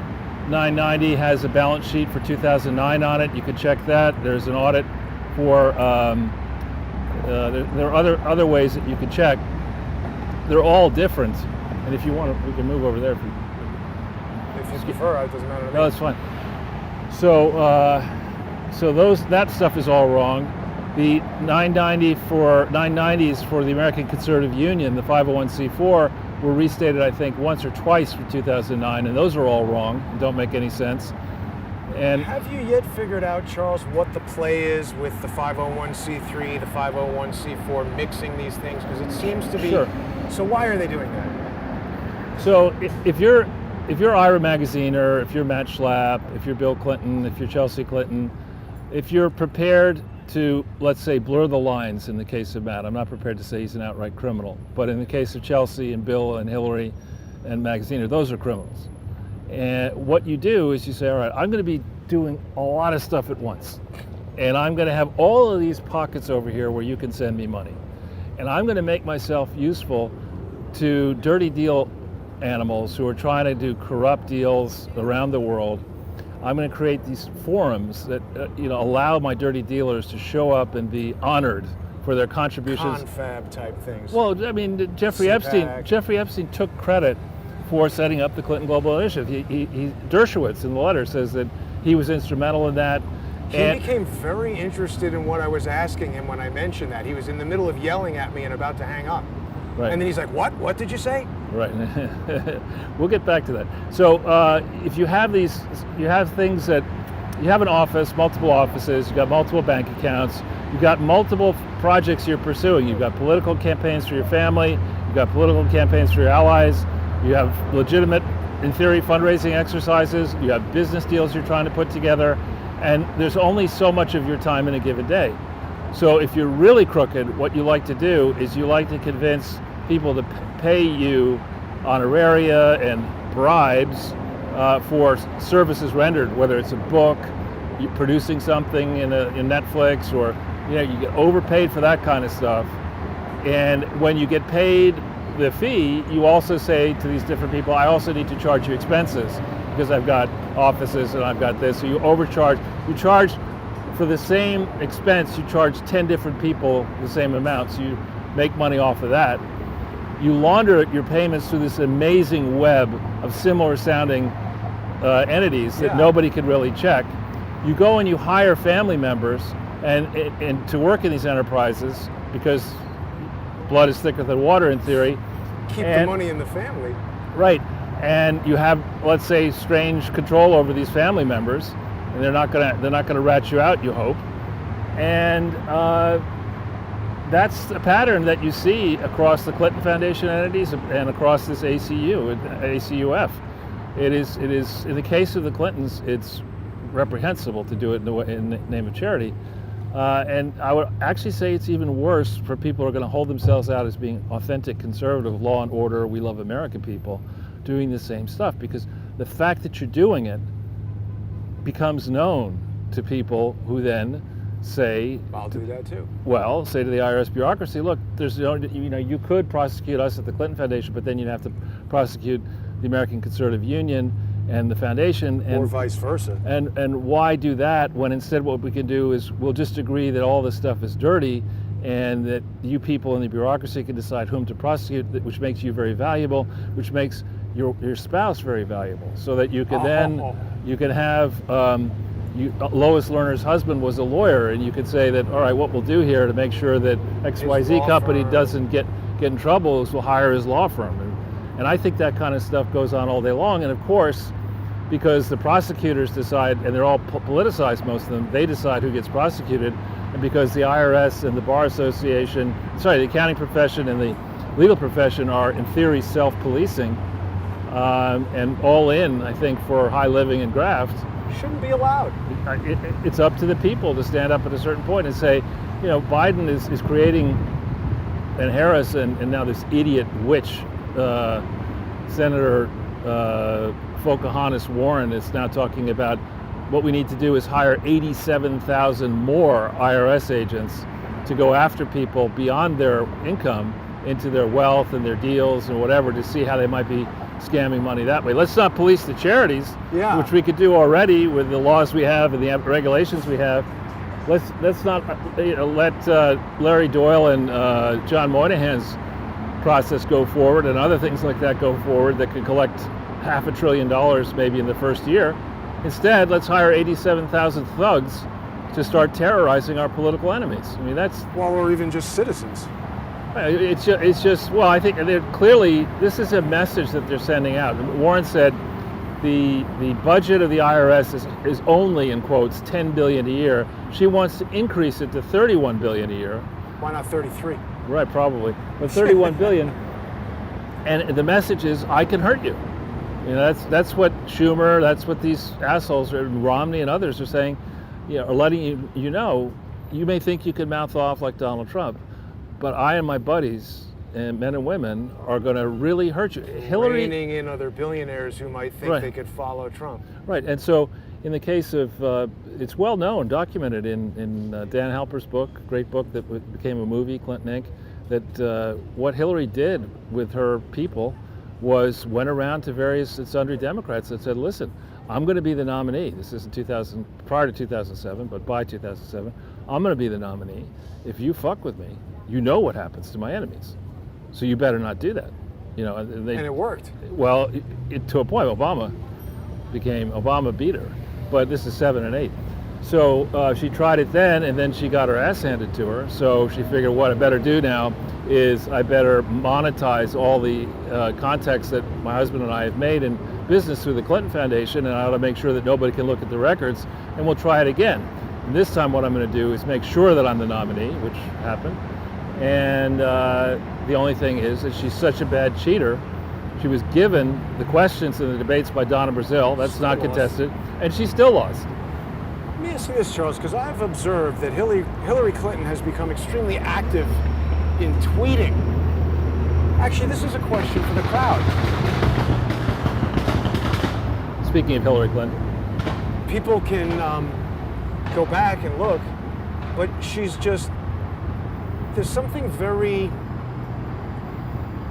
990 has a balance sheet for 2009 on it. You can check that. There's an audit for. There are other ways that you can check. They're all different, and if you want to, we can move over there. If you prefer, it doesn't matter to me. No, it's fine. So that stuff is all wrong. The 990s for the American Conservative Union, the 501c4, were restated, I think, once or twice for 2009, and those are all wrong and don't make any sense. And have you yet figured out, Charles, what the play is with the 501c3, the 501c4, mixing these things? Because it seems to be. Sure. So why are they doing that? So if you're Ira Magazine, or if you're Matt Schlapp, if you're Bill Clinton, if you're Chelsea Clinton, if you're prepared to, let's say, blur the lines in the case of Matt, I'm not prepared to say he's an outright criminal, but in the case of Chelsea and Bill and Hillary and Magaziner, those are criminals. And what you do is you say, all right, I'm going to be doing a lot of stuff at once. And I'm going to have all of these pockets over here where you can send me money. And I'm going to make myself useful to dirty deal animals who are trying to do corrupt deals around the world. I'm going to create these forums that allow my dirty dealers to show up and be honored for their contributions. Confab type things. Well, I mean, Jeffrey Epstein took credit for setting up the Clinton Global Initiative. Dershowitz in the letter says that he was instrumental in that. He became very interested in what I was asking him when I mentioned that. He was in the middle of yelling at me and about to hang up. Right. And then he's like, what? What did you say? Right. We'll get back to that. So if you have things that, you have an office, multiple offices, you've got multiple bank accounts, you've got multiple projects you're pursuing. You've got political campaigns for your family, you've got political campaigns for your allies, you have legitimate, in theory, fundraising exercises, you have business deals you're trying to put together, and there's only so much of your time in a given day. So if you're really crooked, what you like to do is you like to convince people to pay you honoraria and bribes for services rendered, whether it's a book, you're producing something in Netflix, or you get overpaid for that kind of stuff. And when you get paid the fee, you also say to these different people, I also need to charge you expenses because I've got offices and I've got this. So you overcharge. You charge for the same expense, you charge 10 different people the same amount. So you make money off of that. You launder your payments through this amazing web of similar sounding entities that nobody can really check. You go and you hire family members and to work in these enterprises because blood is thicker than water in theory. Keep the money in the family. Right. And you have, let's say, strange control over these family members, and they're not gonna rat you out, you hope. And that's a pattern that you see across the Clinton Foundation entities and across this ACUF. It is in the case of the Clintons, it's reprehensible to do it in the name of charity. And I would actually say it's even worse for people who are going to hold themselves out as being authentic conservative, law and order, we love American people, doing the same stuff, because the fact that you're doing it becomes known to people who then say, I'll do that too. Well, say to the IRS bureaucracy, look, there's you could prosecute us at the Clinton Foundation, but then you'd have to prosecute the American Conservative Union and the foundation, or vice versa. And why do that when instead what we can do is we'll just agree that all this stuff is dirty, and that you people in the bureaucracy can decide whom to prosecute, which makes you very valuable, which makes your spouse very valuable, so that you can then you can have Lois Lerner's husband was a lawyer, and you could say that, all right, what we'll do here to make sure that XYZ company doesn't get in trouble is we'll hire his law firm. And I think that kind of stuff goes on all day long. And of course, because the prosecutors decide, and they're all politicized, most of them, they decide who gets prosecuted. And because the IRS and the Bar Association, the accounting profession and the legal profession are in theory self-policing and all in, I think, for high living and graft. Shouldn't be allowed. It's up to the people to stand up at a certain point and say, Biden is creating, and Harris and now this idiot witch, Senator Pocahontas Warren is now talking about what we need to do is hire 87,000 more IRS agents to go after people beyond their income into their wealth and their deals and whatever, to see how they might be scamming money that way. Let's not police the charities, which we could do already with the laws we have and the regulations we have. Let's not let Larry Doyle and John Moynihan's process go forward and other things like that go forward that could collect $500 billion maybe in the first year. Instead, let's hire 87,000 thugs to start terrorizing our political enemies. I mean, that's... Well, or even just citizens. It's just, well, I think they're clearly, this is a message that they're sending out. Warren said the budget of the IRS is only, in quotes, $10 billion a year. She wants to increase it to $31 billion a year. Why not 33? Right, probably. But $31 billion. And the message is, I can hurt you. That's what Schumer, that's what these assholes, Romney and others are saying, are letting you know, you may think you can mouth off like Donald Trump, but I and my buddies and men and women are going to really hurt you. Hillary, reining in other billionaires who might think they could follow Trump. Right, and so in the case of, it's well known, documented in Dan Halper's book, great book that became a movie, Clinton Inc., that what Hillary did with her people was went around to various and sundry Democrats that said, listen, I'm going to be the nominee. This isn't prior to 2007, but by 2007, I'm going to be the nominee. If you fuck with me, you know what happens to my enemies. So you better not do that. You know, and it worked. Well, to a point, Obama beat her, but this is 7 and 8. So she tried it then, and then she got her ass handed to her. So she figured, what I better do now is I better monetize all the contacts that my husband and I have made in business through the Clinton Foundation, and I ought to make sure that nobody can look at the records, and we'll try it again. And this time what I'm going to do is make sure that I'm the nominee, which happened. And the only thing is that she's such a bad cheater. She was given the questions in the debates by Donna Brazile. That's not contested, and she still lost. Let me ask you this, Charles, because I've observed that Hillary Clinton has become extremely active in tweeting. Actually, this is a question for the crowd. Speaking of Hillary Clinton, people can go back and look, but there's something very,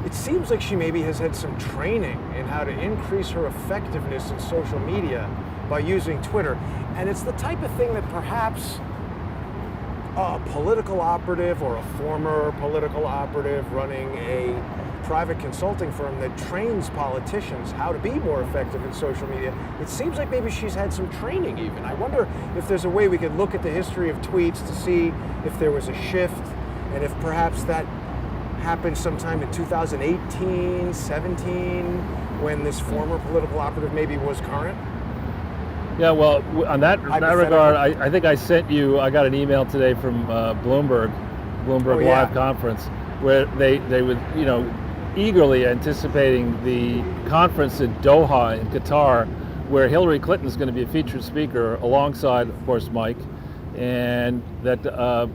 it seems like she maybe has had some training in how to increase her effectiveness in social media by using Twitter. And it's the type of thing that perhaps a political operative or a former political operative running a private consulting firm that trains politicians how to be more effective in social media, it seems like maybe she's had some training even. I wonder if there's a way we could look at the history of tweets to see if there was a shift, and if perhaps that happened sometime in 2018, 17, when this former political operative maybe was current. Yeah, well, on that regard, I think I got an email today from Bloomberg Live Conference, where they would, eagerly anticipating the conference in Doha in Qatar, where Hillary Clinton is going to be a featured speaker alongside, of course, Mike, and that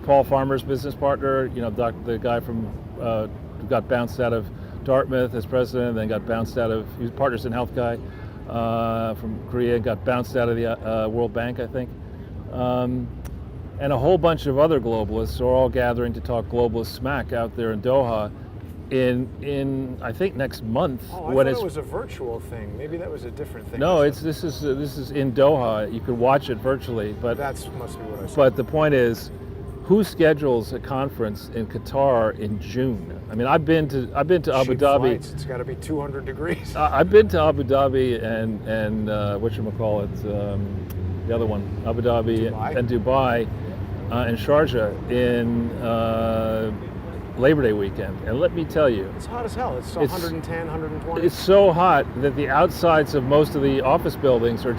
Paul Farmer's business partner, the guy from who got bounced out of Dartmouth as president, and then got bounced out of, he was Partners in Health guy from Korea, got bounced out of the World Bank, I think. And a whole bunch of other globalists are all gathering to talk globalist smack out there in Doha in I think next month. Oh, I thought it was a virtual thing. Maybe that was a different thing. No, this is in Doha. You could watch it virtually, but that must be what I said. But the point is, who schedules a conference in Qatar in June? I mean, I've been to Abu Dhabi. Flights. It's got to be 200 degrees. I've been to Abu Dhabi and whatchamacallit, the other one, Abu Dhabi Dubai. and Dubai and Sharjah in Labor Day weekend. And let me tell you, it's hot as hell. It's 110, 120. It's so hot that the outsides of most of the office buildings are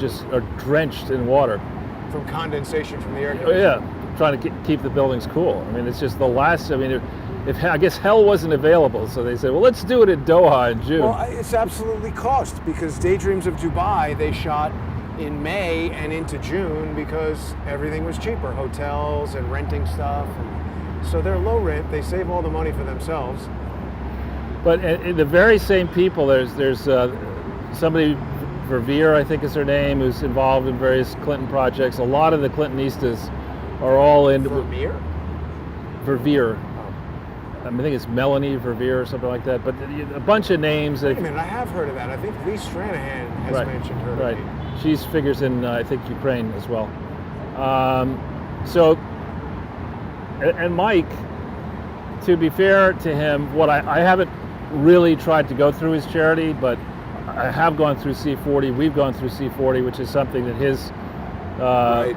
drenched in water. From condensation from the air conditioning. Yeah, trying to keep the buildings cool. I mean, it's just the last, if I guess hell wasn't available, so they said, well, let's do it in Doha in June. Well, it's absolutely cost, because Daydreams of Dubai, they shot in May and into June because everything was cheaper, hotels and renting stuff. So they're low rent, they save all the money for themselves. But the very same people, there's somebody, Verveer, I think is her name, who's involved in various Clinton projects. A lot of the Clintonistas are all in. Verveer. I think it's Melanie Verveer or something like that, but a bunch of names. Wait a minute, I have heard of that. I think Lee Stranahan has mentioned her. Right. She figures in, I think, Ukraine as well. And Mike, to be fair to him, I haven't really tried to go through his charity, but I have gone through C40. We've gone through C40, which is something that his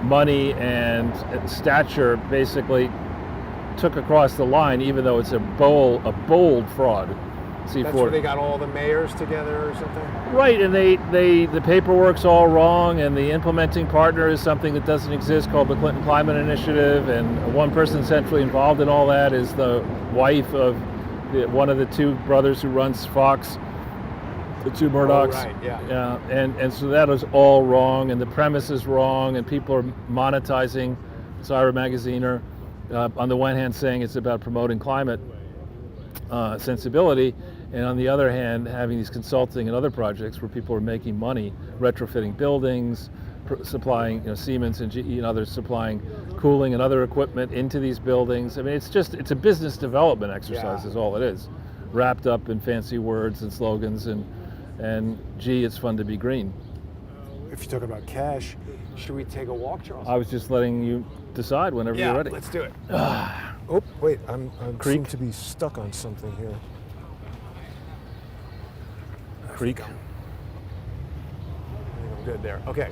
money and stature basically took across the line, even though it's a bold fraud. C40. That's where they got all the mayors together or something? Right, and the paperwork's all wrong, and the implementing partner is something that doesn't exist called the Clinton Climate Initiative, and one person centrally involved in all that is the wife of one of the two brothers who runs Fox, the two Murdochs. Oh, right, yeah. And so that is all wrong, and the premise is wrong, and people are monetizing Syra Magaziner on the one hand saying it's about promoting climate sensibility, and on the other hand, having these consulting and other projects where people are making money, retrofitting buildings, supplying Siemens and GE and others supplying cooling and other equipment into these buildings. I mean, it's a business development exercise is all it is, wrapped up in fancy words and slogans and gee, it's fun to be green. If you're talking about cash, should we take a walk, Charles? I was just letting you decide whenever you're ready. Let's do it. Oh, wait, I seem to be stuck on something here. Creek. I think I'm good there. Okay.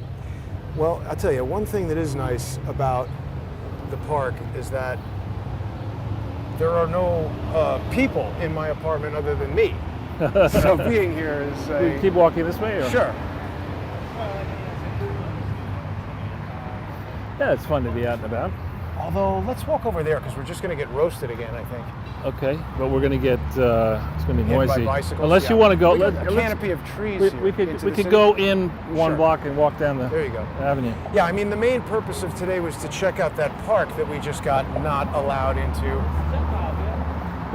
Well, I'll tell you, one thing that is nice about the park is that there are no people in my apartment other than me. So being here is We keep walking this way? Or? Sure. Yeah, it's fun to be out and about. Although, let's walk over there because we're just going to get roasted again, I think. Okay, but we're going to get, it's going to be Hit by noisy. bicycles, Unless you want to go. We got a canopy of trees We here into could the city. go in one Sure. block and walk down the There you go. avenue. Yeah, I mean, the main purpose of today was to check out that park that we just got not allowed into.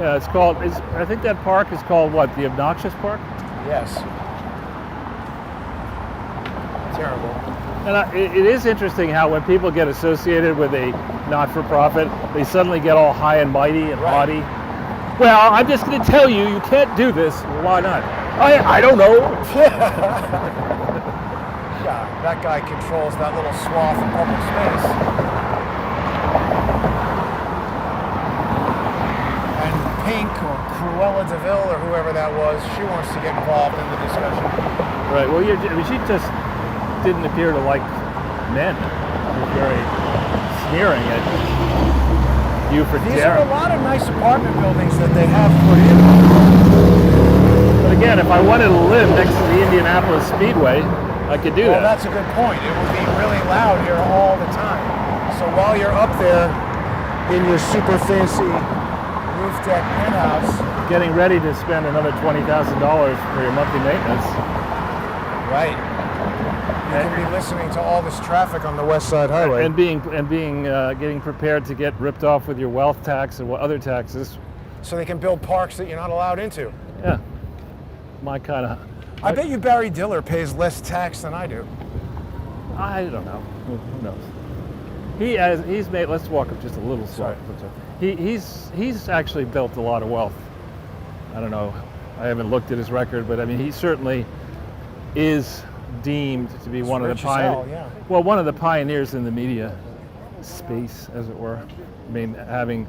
Yeah, I think that park is called what? The Obnoxious Park? Yes. Terrible. And it is interesting how when people get associated with a not-for-profit, they suddenly get all high and mighty and haughty. Well, I'm just going to tell you, you can't do this. Why not? I don't know. Yeah, that guy controls that little swath of public space. And Pink or Cruella DeVille or whoever that was, she wants to get involved in the discussion. Right. Well, she just didn't appear to like men. She was very sneering at you for These are a daring. lot of nice apartment buildings that they have put in. But again, if I wanted to live next to the Indianapolis Speedway, I could do Well, that. that's a good point. It would be really loud here all the time. So while you're up there in your super fancy roof deck penthouse, Getting ready to spend another $20,000 for your monthly maintenance. right, you can be listening to all this traffic on the West Side Highway. And getting prepared to get ripped off with your wealth tax and other taxes. So they can build parks that you're not allowed into. Yeah, my kind of. I bet you Barry Diller pays less tax than I do. I don't know. Who knows? He's made. Let's walk up just a little slower. He's actually built a lot of wealth. I don't know. I haven't looked at his record, but I mean, he certainly is deemed to be one of the rich as hell, yeah. Well, one of the pioneers in the media space, as it were. I mean, having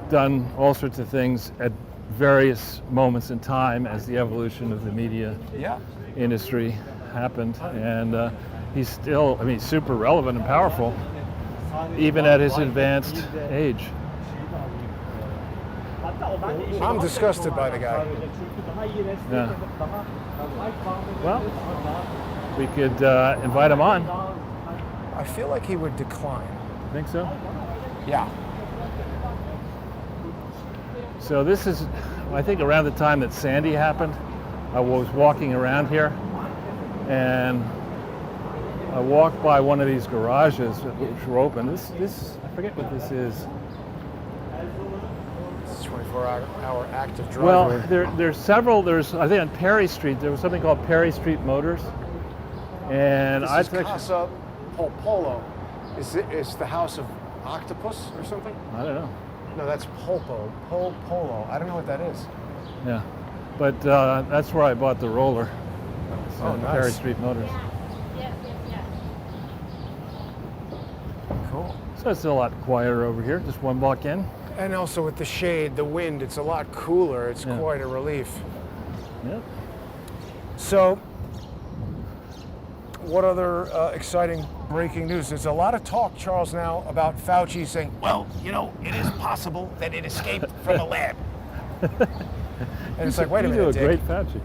done all sorts of things at various moments in time as the evolution of the media industry happened, and he's still, I mean, super relevant and powerful, even at his advanced age. I'm disgusted by the guy. Yeah. Well, we could invite him on. I feel like he would decline. Think so? Yeah. So this is, I think, around the time that Sandy happened. I was walking around here, and I walked by one of these garages which were open. This I forget what this is. It's a 24-hour active driveway. Well, there's several. There's, I think, on Perry Street there was something called Perry Street Motors, and This is Casa Polpolo. Is the house of octopus or something? I don't know. No, that's Polpolo. I don't know what that is. Yeah, but that's where I bought the roller. It's on nice. Perry Street Motors. Cool. So it's a lot quieter over here. Just one block in. And also with the shade, the wind, it's a lot cooler. It's quite a relief. Yep. So, what other exciting breaking news? There's a lot of talk, Charles, now about Fauci saying, well, you know, it is possible that it escaped from a lab. And it's like, wait a You minute, do a Dick. great Fauci.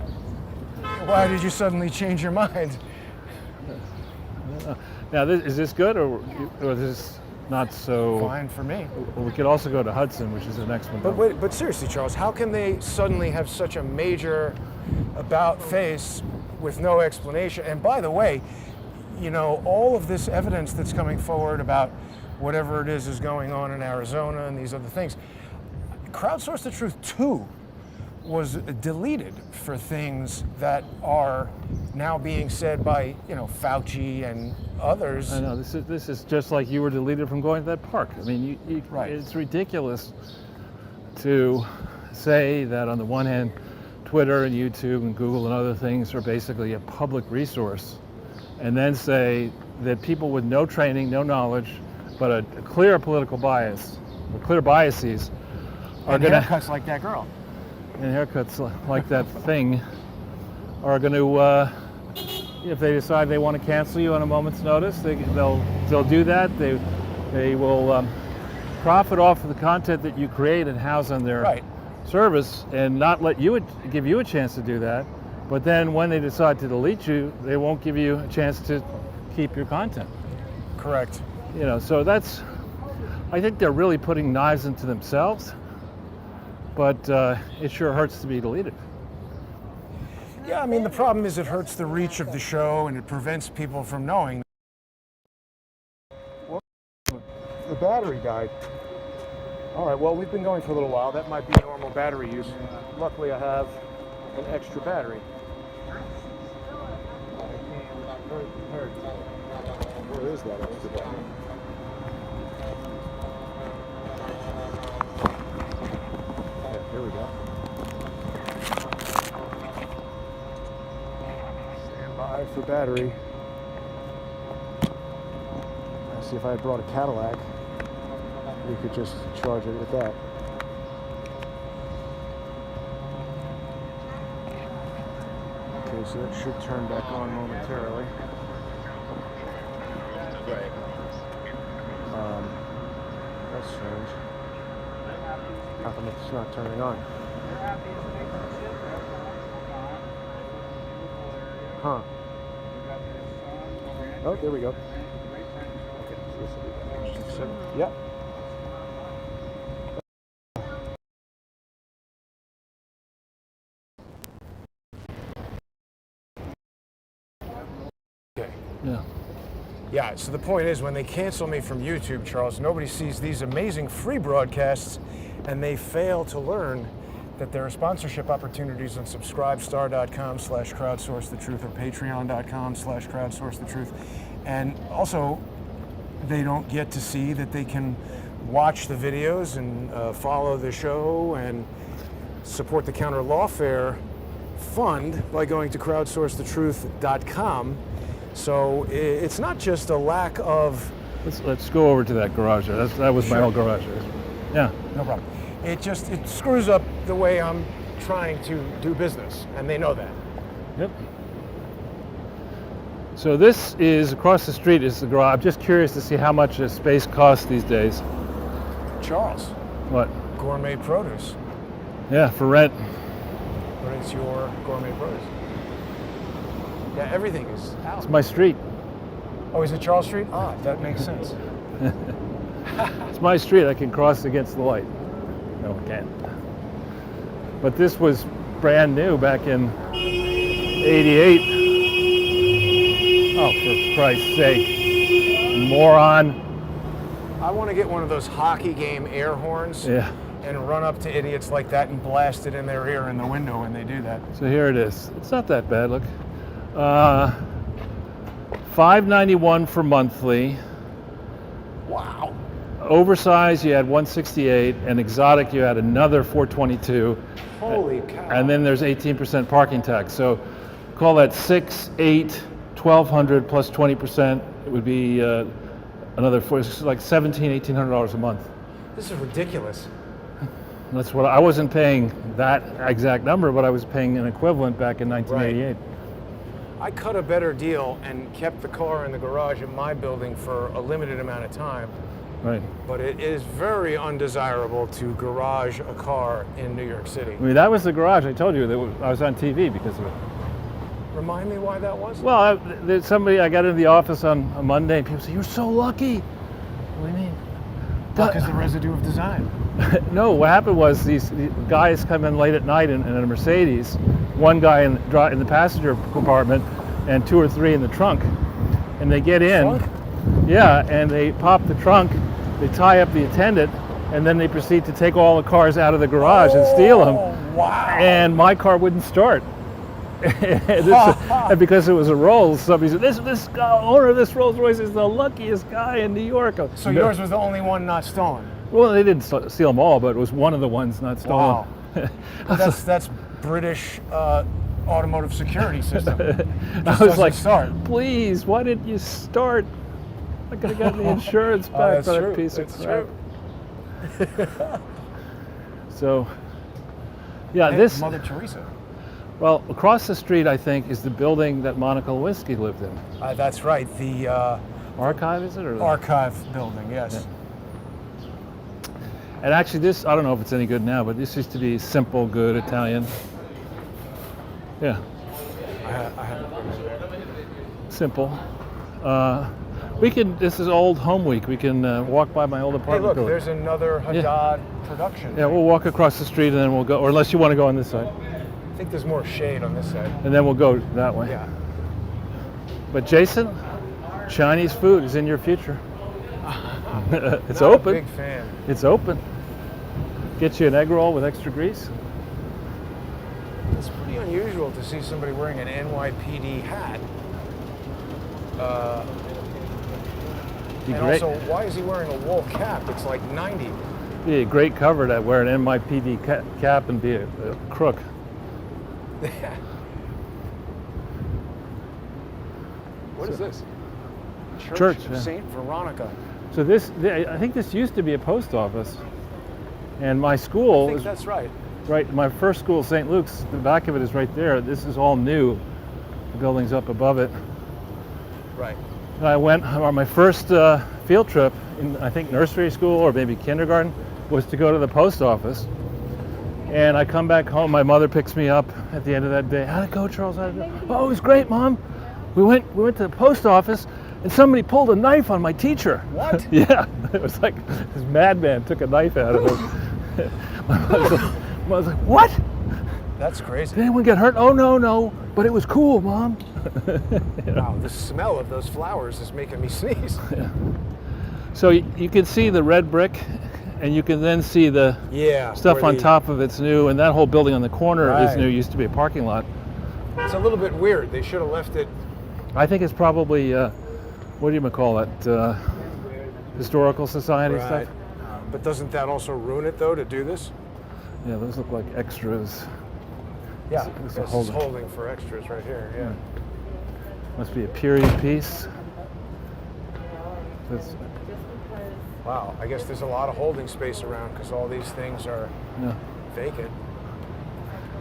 Why did you suddenly change your mind? Now, is this good or is this not so? Fine for me. Well, we could also go to Hudson, which is the next one. But seriously, Charles, how can they suddenly have such a major about face with no explanation? And by the way, you know, all of this evidence that's coming forward about whatever it is going on in Arizona and these other things, crowdsource the truth too was deleted for things that are now being said by, Fauci and others. I know, this is just like you were deleted from going to that park. I mean, Right. It's ridiculous to say that on the one hand, Twitter and YouTube and Google and other things are basically a public resource, and then say that people with no training, no knowledge, but a clear political bias, or clear biases, are going to haircuts like that girl. and haircuts like that thing are going to, if they decide they want to cancel you on a moment's notice, they'll do that. They will profit off of the content that you create and house on their Right. service, and not give you a chance to do that. But then when they decide to delete you, they won't give you a chance to keep your content. Correct. So I think they're really putting knives into themselves, but it sure hurts to be deleted. Yeah, I mean, the problem is it hurts the reach of the show and it prevents people from knowing. Well, the battery died. All right, well, we've been going for a little while. That might be normal battery use. Luckily, I have an extra battery. Where is that extra battery? Yeah, here we go. Stand by for battery. Let's see, if I had brought a Cadillac, we could just charge it with that. Okay, so that should turn back on momentarily. Right. That's strange. How come it's not turning on? Huh. Oh, there we go. Yep. Okay. Yeah. Yeah, so the point is, when they cancel me from YouTube, Charles, nobody sees these amazing free broadcasts, and they fail to learn that there are sponsorship opportunities on subscribestar.com/crowdsourcethetruth or patreon.com/crowdsourcethetruth. And also, they don't get to see that they can watch the videos and follow the show and support the Counter Lawfare Fund by going to crowdsourcethetruth.com. So it's not just a lack of... Let's go over to that garage there. That was my Sure. old garage. Yeah. No problem. It screws up the way I'm trying to do business, and they know that. Yep. So this is, across the street is the garage. I'm just curious to see how much a space costs these days. Charles, What? gourmet produce. Yeah, for rent. But it's your gourmet produce. Yeah, everything is out. It's my street. Oh, is it Charles Street? Ah, that makes sense. It's my street. I can cross against the light. No, I can't. But this was brand new back in '88. Oh, for Christ's sake. Moron. I want to get one of those hockey game air horns Yeah. and run up to idiots like that and blast it in their ear in the window when they do that. So here it is. It's not that bad, look. $591 for monthly. Wow. Oversized, you had 168, and exotic, you had another 422. Holy cow. And then there's 18% parking tax. So call that 6, 8, 1,200 plus 20%. It would be another like $1,700, $1,800 a month. This is ridiculous. That's what I wasn't paying that exact number, but I was paying an equivalent back in 1988. I cut a better deal and kept the car in the garage in my building for a limited amount of time. Right. But it is very undesirable to garage a car in New York City. I mean, that was the garage. I told you that I was on TV because of it. Remind me why that was? Well, I got into the office on a Monday, and people say, "You're so lucky." What do you mean? Because the residue of design. No, what happened was these guys come in late at night in a Mercedes, one guy in the passenger compartment and 2 or 3 in the trunk, and they get in. Trunk? Yeah, and they pop the trunk, they tie up the attendant, and then they proceed to take all the cars out of the garage and steal them. Wow. And my car wouldn't start. And because it was a Rolls, somebody said, this guy, owner of this Rolls Royce is the luckiest guy in New York. So yours was the only one not stolen? Well, they didn't steal them all, but it was one of the ones not stolen. Wow. That's British automotive security system. I was like, start. Please, why didn't you start? I could have gotten the insurance back for that piece of crap. True. So, yeah, Hey, this. Mother Teresa. Well, across the street, I think, is the building that Monica Lewinsky lived in. That's right. The Archive, is it? Or archive building, yes. Yeah. And actually, this, I don't know if it's any good now, but this used to be simple, good Italian. Yeah, I haven't been there. simple. This is old home week. We can walk by my old Hey, apartment look, building. there's another Haddad production. Yeah, we'll walk across the street and then we'll go, or unless you want to go on this side. I think there's more shade on this side. And then we'll go that way. Yeah. But Jason, Chinese food is in your future. It's Not open. A big fan. It's open. Get you an egg roll with extra grease. It's pretty unusual to see somebody wearing an NYPD hat. Be And great. also, why is he wearing a wool cap? It's like 90. Be a great cover to wear an NYPD cap and be a crook. What is this? Church, of yeah. Saint Veronica. So I think this used to be a post office, and my I school think is that's right. right. My first school, St. Luke's, the back of it is right there. This is all new. The building's up above it. Right. And I went on my first field trip in, I think, nursery school or maybe kindergarten, was to go to the post office. And I come back home. My mother picks me up at the end of that day. How'd it go, Charles? How'd it go? Oh, it was great, Mom. We went to the post office, and somebody pulled a knife on my teacher. What? Yeah, it was like this madman took a knife out of him. I was like, what? That's crazy. Did anyone get hurt? Oh, no, but it was cool, Mom. Wow, the smell of those flowers is making me sneeze. Yeah. So you can see the red brick, and you can then see the stuff on top of it's new, and that whole building on the corner is new. It used to be a parking lot. It's a little bit weird. They should have left it. I think it's probably, what do you call it, historical society stuff? But doesn't that also ruin it, though, to do this? Yeah, those look like extras. Yeah, This this is is holding for extras right here, yeah. Must be a period piece. Wow, I guess there's a lot of holding space around because all these things are vacant.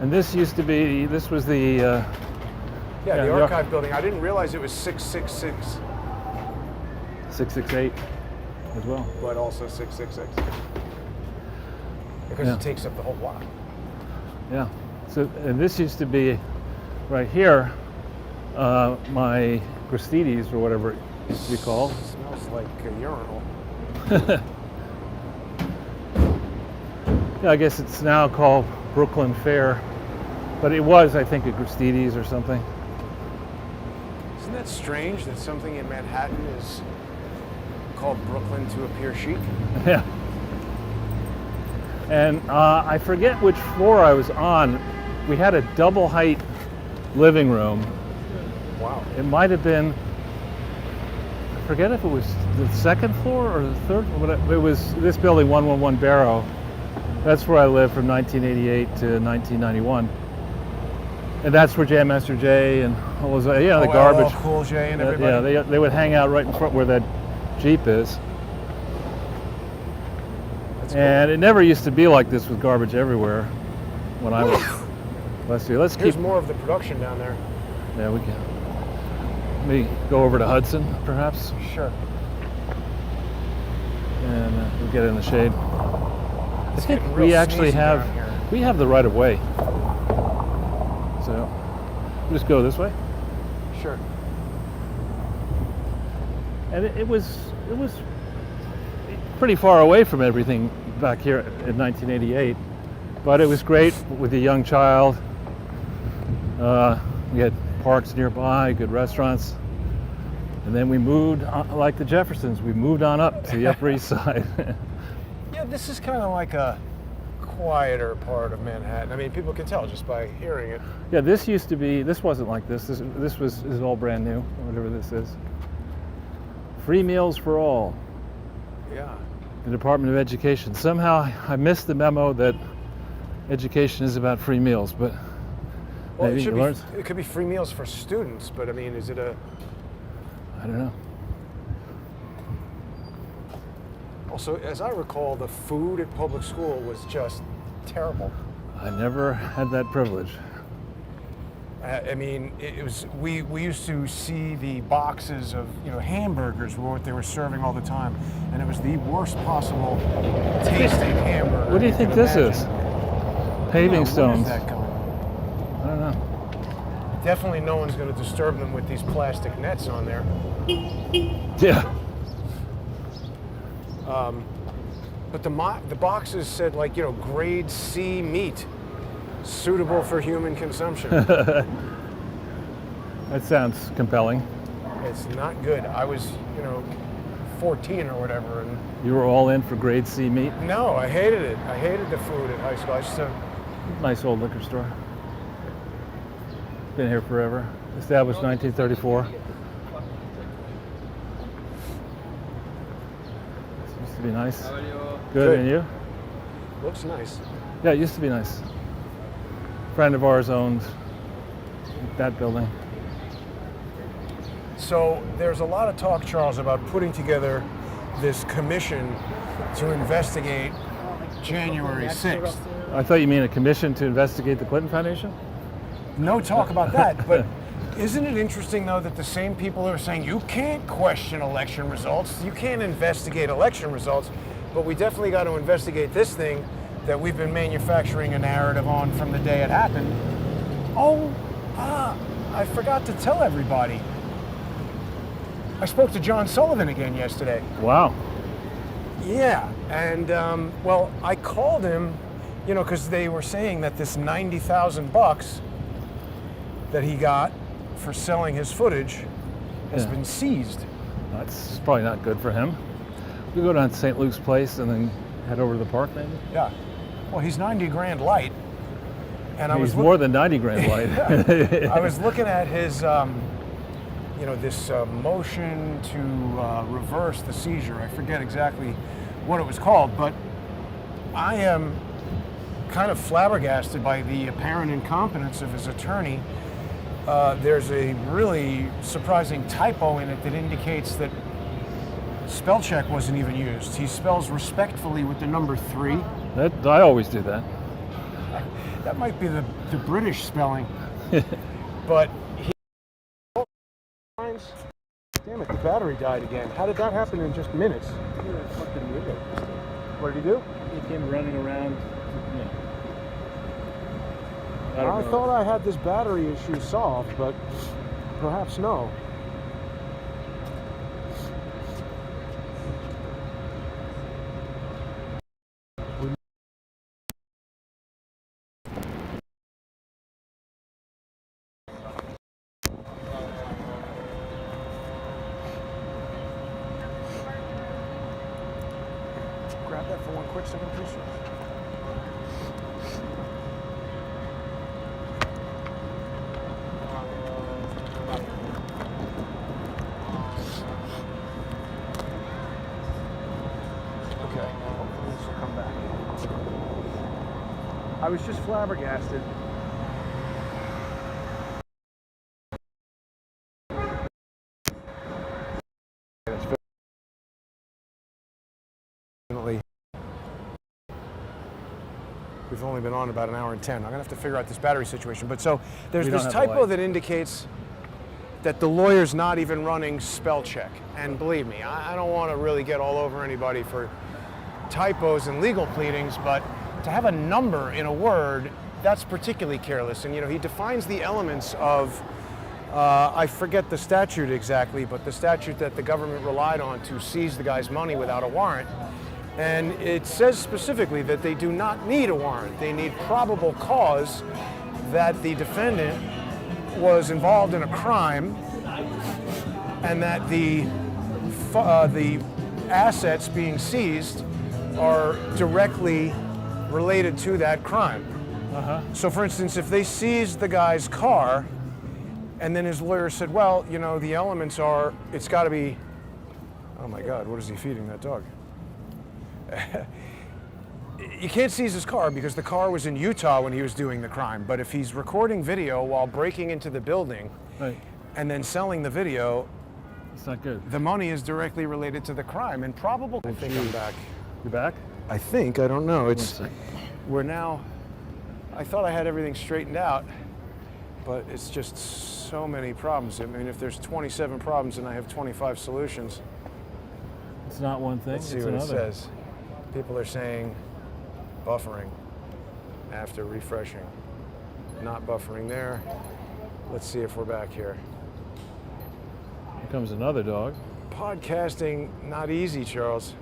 And this used to be, this was the... the archive building. I didn't realize it was 666. 668 as well. But also 666. Because it takes up the whole block. Yeah. So, and this used to be right here, my Gristides or whatever it used to be called. Smells like a urinal. Yeah, I guess it's now called Brooklyn Fair, but it was, I think, a Gristides or something. Isn't that strange that something in Manhattan is called Brooklyn to appear chic? Yeah. And I forget which floor I was on. We had a double height living room. Wow. It might have been, I forget if it was the second floor or the third, but it was this building, 111 Barrow. That's where I lived from 1988 to 1991. And that's where Jam Master Jay and all those, the garbage. LL Cool J and everybody. Yeah, they would hang out right in front where that Jeep is. That's cool. And it never used to be like this with garbage everywhere when I was last year. Let's Here's keep. more of the production down there. Yeah, we can. Let me go over to Hudson, perhaps, Sure. and we'll get in the shade. I think getting real we actually sneezy have down here. we have the right of way. So we'll just go this way. Sure. And it was pretty far away from everything back here in 1988, but it was great with a young child. We had parks nearby, good restaurants, and then we moved like the Jeffersons. We moved on up to the Upper East Side. Yeah, this is kind of like a quieter part of Manhattan. I mean, people can tell just by hearing it. Yeah, this used to be, this wasn't like this. This is all brand new, whatever this is. Free meals for all. Yeah. The Department of Education. Somehow I missed the memo that education is about free meals, but Well, maybe it could be free meals for students, but I mean, is it a... I don't know. Also, as I recall, the food at public school was just terrible. I never had that privilege. I mean, it was, we used to see the boxes of, hamburgers were what they were serving all the time, and it was the worst possible tasting hamburger. What do you think could this imagine. is? Paving stones. Where is that going on? I don't know. Definitely no one's going to disturb them with these plastic nets on there. Yeah. But the boxes said, like, grade C meat, suitable for human consumption. That sounds compelling. It's not good. I was, 14 or whatever, and You were all in for grade C meat? no, I hated it. I hated the food at high school. I used to, Nice old liquor store. Been here forever. Established 1934. Used to be nice. How are you? Good, and you? looks nice. Yeah, it used to be nice. Friend of ours owned that building. So there's a lot of talk, Charles, about putting together this commission to investigate January 6th. I thought you mean a commission to investigate the Clinton Foundation? No talk about that, but isn't it interesting, though, that the same people who are saying you can't question election results, you can't investigate election results, but we definitely got to investigate this thing that we've been manufacturing a narrative on from the day it happened. I forgot to tell everybody. I spoke to John Sullivan again yesterday. Wow. Yeah, and well, I called him, because they were saying that this $90,000 that he got for selling his footage has Yeah. been seized. That's probably not good for him. We go down to St. Luke's Place and then head over to the park, maybe? Yeah. Well, he's 90 grand light, and I was He's more than 90 grand light. I was looking at his, this motion to reverse the seizure. I forget exactly what it was called, but I am kind of flabbergasted by the apparent incompetence of his attorney. There's a really surprising typo in it that indicates that spell check wasn't even used. He spells respectfully with the number 3. I always do that. That might be the British spelling. But he... Damn it, the battery died again. How did that happen in just minutes? What did he do? He came running around. I thought I had this battery issue solved, but perhaps no. Grab that for one quick second, please. Okay, hopefully this will come back. I was just flabbergasted. We've only been on about an hour and 10. I'm gonna have to figure out this battery situation. But so there's We don't this have the typo light. that indicates that the lawyer's not even running spell check. And believe me, I don't want to really get all over anybody for typos and legal pleadings, but to have a number in a word, that's particularly careless. And he defines the elements of, I forget the statute exactly, but the statute that the government relied on to seize the guy's money without a warrant. And it says specifically that they do not need a warrant. They need probable cause that the defendant was involved in a crime and that the assets being seized are directly related to that crime. So for instance, if they seized the guy's car and then his lawyer said, well, you know, the elements are, it's got to be, oh my God, what is he feeding that dog? You can't seize his car because the car was in Utah when he was doing the crime. But if he's recording video while breaking into the building and then selling the video, it's not good. The money is directly related to the crime and probable. I think I'm back. You're back? I think, I don't know. It's, 1 second. we're now, I thought I had everything straightened out, but it's just so many problems. I mean, if there's 27 problems and I have 25 solutions. It's not one thing, Let's see it's what another. it says. People are saying buffering after refreshing. Not buffering there. Let's see if we're back here. Here comes another dog. Podcasting, not easy, Charles.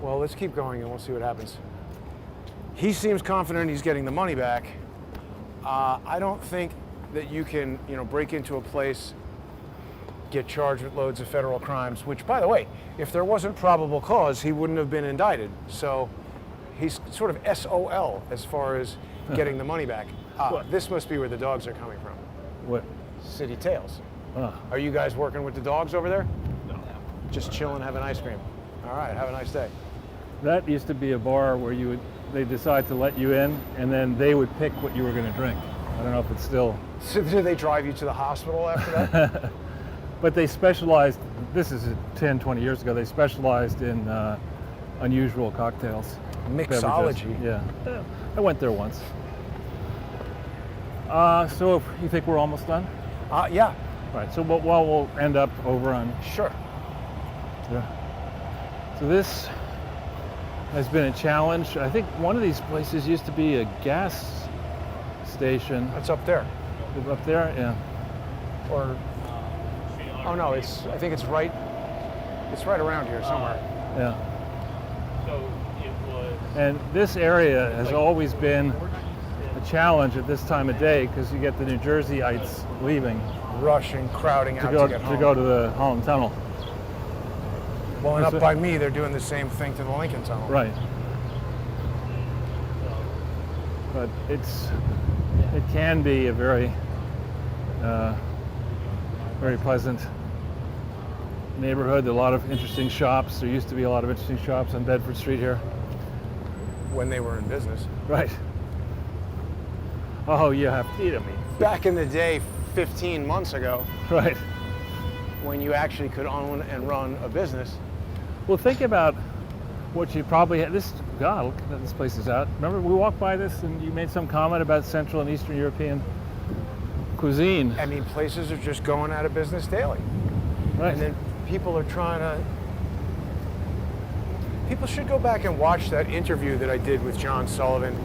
Well, let's keep going and we'll see what happens. He seems confident he's getting the money back. I don't think that you can, you know, break into a place, get charged with loads of federal crimes, which, by the way, if there wasn't probable cause, he wouldn't have been indicted. So he's sort of SOL as far as getting the money back. This must be where the dogs are coming from. What? City Tales. Ah. Are you guys working with the dogs over there? No. Just chilling, having ice cream. All right, have a nice day. That used to be a bar where they decide to let you in, and then they would pick what you were going to drink. I don't know if it's still. So do they drive you to the hospital after that? But they specialized, this is 10, 20 years ago, they specialized in unusual cocktails. Mixology. Beverages. Yeah. I went there once. So you think we're almost done? Yeah. All right, so we'll end up over on. Sure. Yeah. So this has been a challenge. I think one of these places used to be a gas station. That's up there. Up there, yeah. Or, oh no, I think it's right around here somewhere. Yeah. So it was. And this area has always been a challenge at this time of day because you get the New Jerseyites leaving. Rushing, crowding out to get home. To go to the Holland Tunnel. Well, and up by me, they're doing the same thing to the Lincoln Tunnel. Right. But it can be a very, very pleasant neighborhood. There are a lot of interesting shops. There used to be a lot of interesting shops on Bedford Street here. When they were in business. Right. Oh, you have to eat at me. Back in the day, 15 months ago. Right. When you actually could own and run a business. Well, think about what you probably had. God, look at this place is out. Remember, we walked by this and you made some comment about Central and Eastern European cuisine. I mean, places are just going out of business daily. Right. And then people are trying to. People should go back and watch that interview that I did with John Sullivan.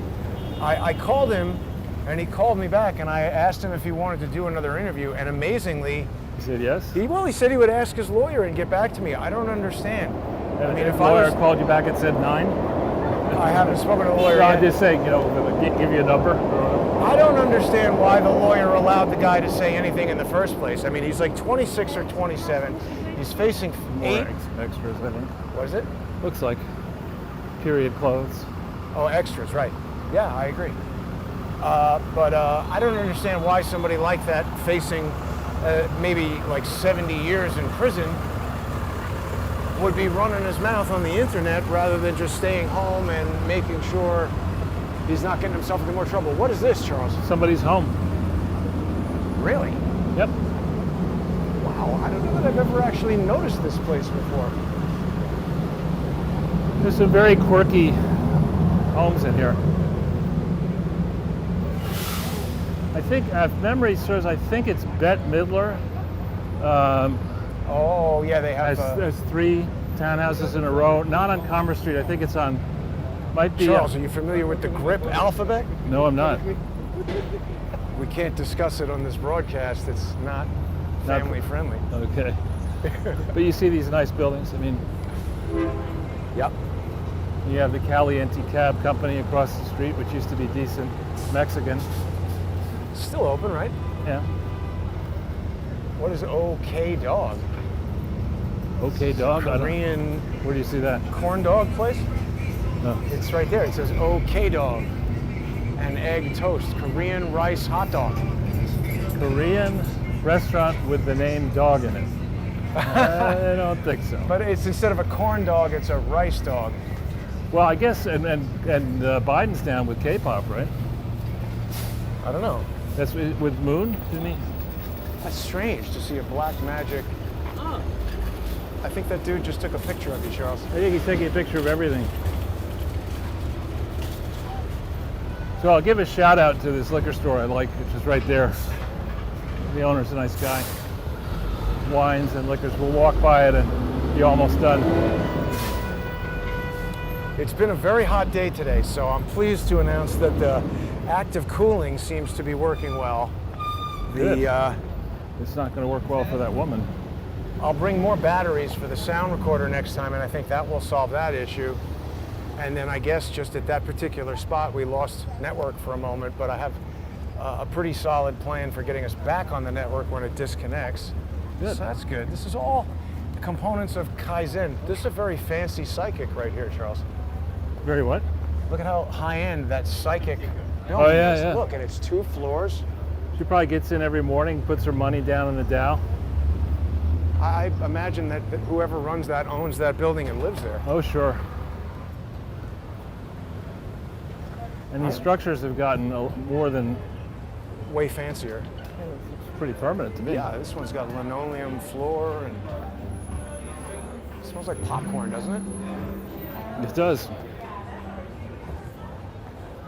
I called him and he called me back and I asked him if he wanted to do another interview, and amazingly, He said yes? He said he would ask his lawyer and get back to me. I don't understand. I mean, if the lawyer called you back and said 9? I haven't spoken to the lawyer I'm yet. just saying, give you a number. I don't understand why the lawyer allowed the guy to say anything in the first place. I mean, he's like 26 or 27. He's facing More 8 extras, I think. What is it? Looks like period clothes. Oh, extras, right. Yeah, I agree. But I don't understand why somebody like that facing maybe like 70 years in prison would be running his mouth on the internet rather than just staying home and making sure he's not getting himself into more trouble. What is this, Charles? Somebody's home. Really? Yep. Wow, I don't know that I've ever actually noticed this place before. There's some very quirky homes in here. I think, if memory serves, I think it's Bette Midler. Oh, yeah, they have... There's 3 townhouses in a row, not on Commerce Street. I think it's on, might be... Charles, are you familiar with the GRIP alphabet? No, I'm not. We can't discuss it on this broadcast. It's not family friendly. Okay. But you see these nice buildings. I mean, Yep. you have the Caliente Cab Company across the street, which used to be decent Mexican. Still open, right? Yeah. What is OK Dog? Okay, dog. Korean Where do you see that? corn dog place. Oh. It's right there. It says OK Dog and egg toast, Korean rice hot dog. Korean restaurant with the name dog in it. I don't think so. But it's instead of a corn dog, it's a rice dog. Well, I guess, and Biden's down with K-pop, right? I don't know. That's with Moon, to me. That's strange to see a black magic. I think that dude just took a picture of you, Charles. I think he's taking a picture of everything. So I'll give a shout out to this liquor store I like, which is right there. The owner's a nice guy. Wines and liquors. We'll walk by it and be almost done. It's been a very hot day today, so I'm pleased to announce that the active cooling seems to be working well. Good. It's not going to work well for that woman. I'll bring more batteries for the sound recorder next time, and I think that will solve that issue. And then I guess just at that particular spot, we lost network for a moment, but I have a pretty solid plan for getting us back on the network when it disconnects. Good. So that's good. This is all components of Kaizen. This is a very fancy psychic right here, Charles. Very what? Look at how high-end that psychic building Oh, yeah, is. yeah. Look, and it's 2 floors. She probably gets in every morning, puts her money down in the Dow. I imagine that whoever runs that owns that building and lives there. Oh, sure. And these structures have gotten more than Way fancier. pretty permanent to me. Yeah, this one's got linoleum floor and it smells like popcorn, doesn't it? It does.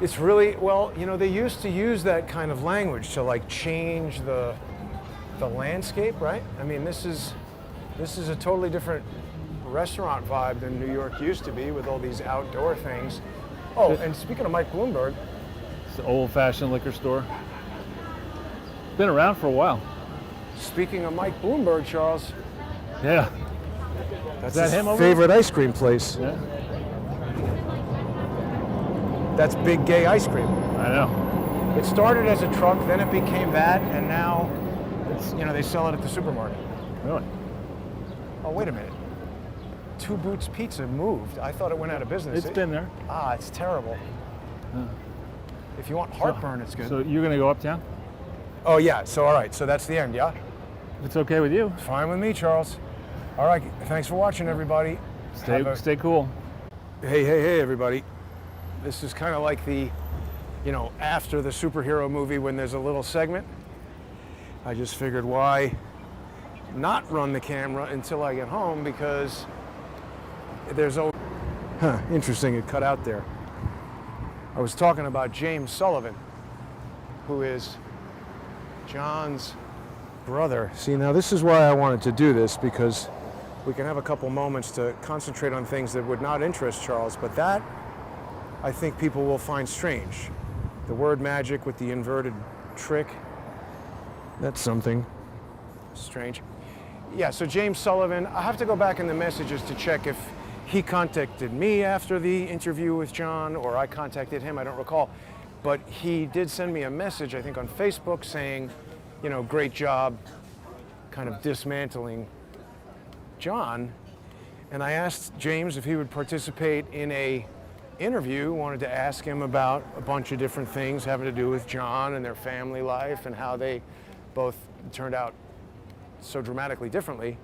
It's really, well, you know, they used to use that kind of language to like change the landscape, right? I mean, this is a totally different restaurant vibe than New York used to be with all these outdoor things. Oh, and speaking of Mike Bloomberg, It's an old-fashioned liquor store. Been around for a while. speaking of Mike Bloomberg, Charles, Yeah. that's that his him over there? favorite ice cream place. Yeah. That's Big Gay Ice Cream. I know. It started as a truck, then it became that, and now it's, you know, they sell it at the supermarket. Really? Oh, wait a minute. Two Boots Pizza moved. I thought it went out of business. It's been there. Ah, it's terrible. If you want heartburn, it's good. So you're going to go uptown? Oh, yeah. So, all right. So that's the end, yeah? If it's okay with you. Fine with me, Charles. All right. Thanks for watching, everybody. Stay cool. Hey, everybody. This is kind of like the, you know, after the superhero movie when there's a little segment. I just figured why not run the camera until I get home because there's always... interesting, it cut out there. I was talking about James Sullivan, who is John's brother. See, now this is why I wanted to do this, because we can have a couple moments to concentrate on things that would not interest Charles, but that I think people will find strange. The word magic with the inverted trick, that's something strange. Yeah, so James Sullivan, I have to go back in the messages to check if he contacted me after the interview with John or I contacted him, I don't recall. But he did send me a message, I think on Facebook, saying, you know, great job kind of dismantling John. And I asked James if he would participate in a interview, wanted to ask him about a bunch of different things having to do with John and their family life and how they both turned out so dramatically differently.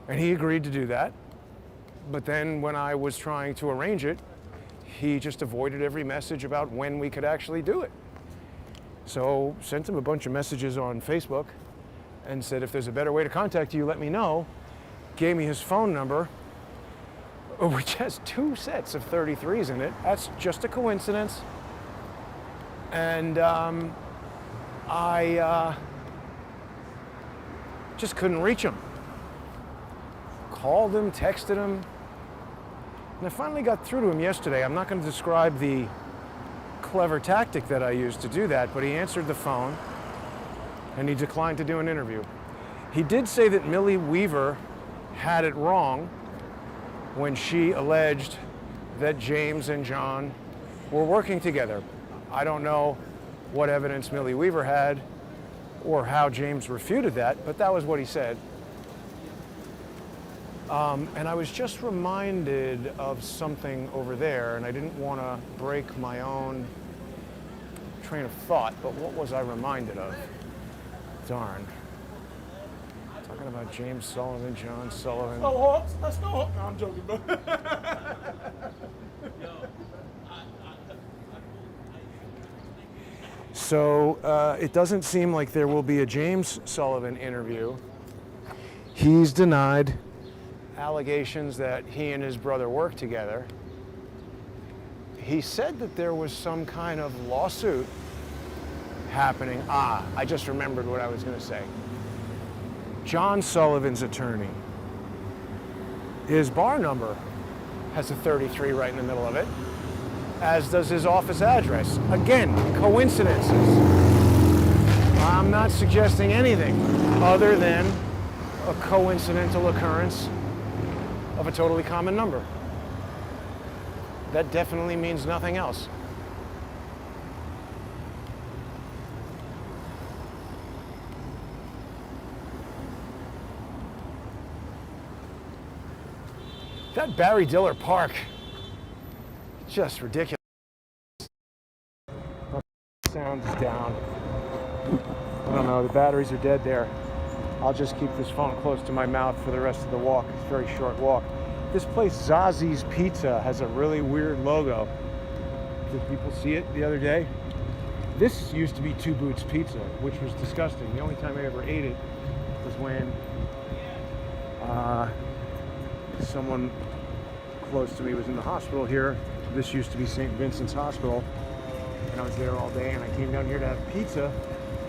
And he agreed to do that. But then when I was trying to arrange it, he just avoided every message about when we could actually do it. So sent him a bunch of messages on Facebook and said, if there's a better way to contact you, let me know. Gave me his phone number, which has 2 sets of 33s in it. That's just a coincidence. And I just couldn't reach him. Called him, texted him, and I finally got through to him yesterday. I'm not going to describe the clever tactic that I used to do that, but he answered the phone and he declined to do an interview. He did say that Millie Weaver had it wrong when she alleged that James and John were working together. I don't know what evidence Millie Weaver had or how James refuted that, but that was what he said. And I was just reminded of something over there, and I didn't want to break my own train of thought, but what was I reminded of? Darn. Talking about James Sullivan, John Sullivan. Oh, Hawks? That's no Hawks. No, I'm joking, bro. So it doesn't seem like there will be a James Sullivan interview. He's denied allegations that he and his brother worked together. He said that there was some kind of lawsuit happening. I just remembered what I was going to say. John Sullivan's attorney, his bar number has a 33 right in the middle of it, as does his office address. Again, coincidences. I'm not suggesting anything other than a coincidental occurrence of a totally common number. That definitely means nothing else. That Barry Diller Park, just ridiculous. Sound is down. I don't know, the batteries are dead there. I'll just keep this phone close to my mouth for the rest of the walk. It's a very short walk. This place, Zazzi's Pizza, has a really weird logo. Did people see it the other day? This used to be Two Boots Pizza, which was disgusting. The only time I ever ate it was when someone close to me was in the hospital here. This used to be St. Vincent's Hospital, and I was there all day, and I came down here to have pizza,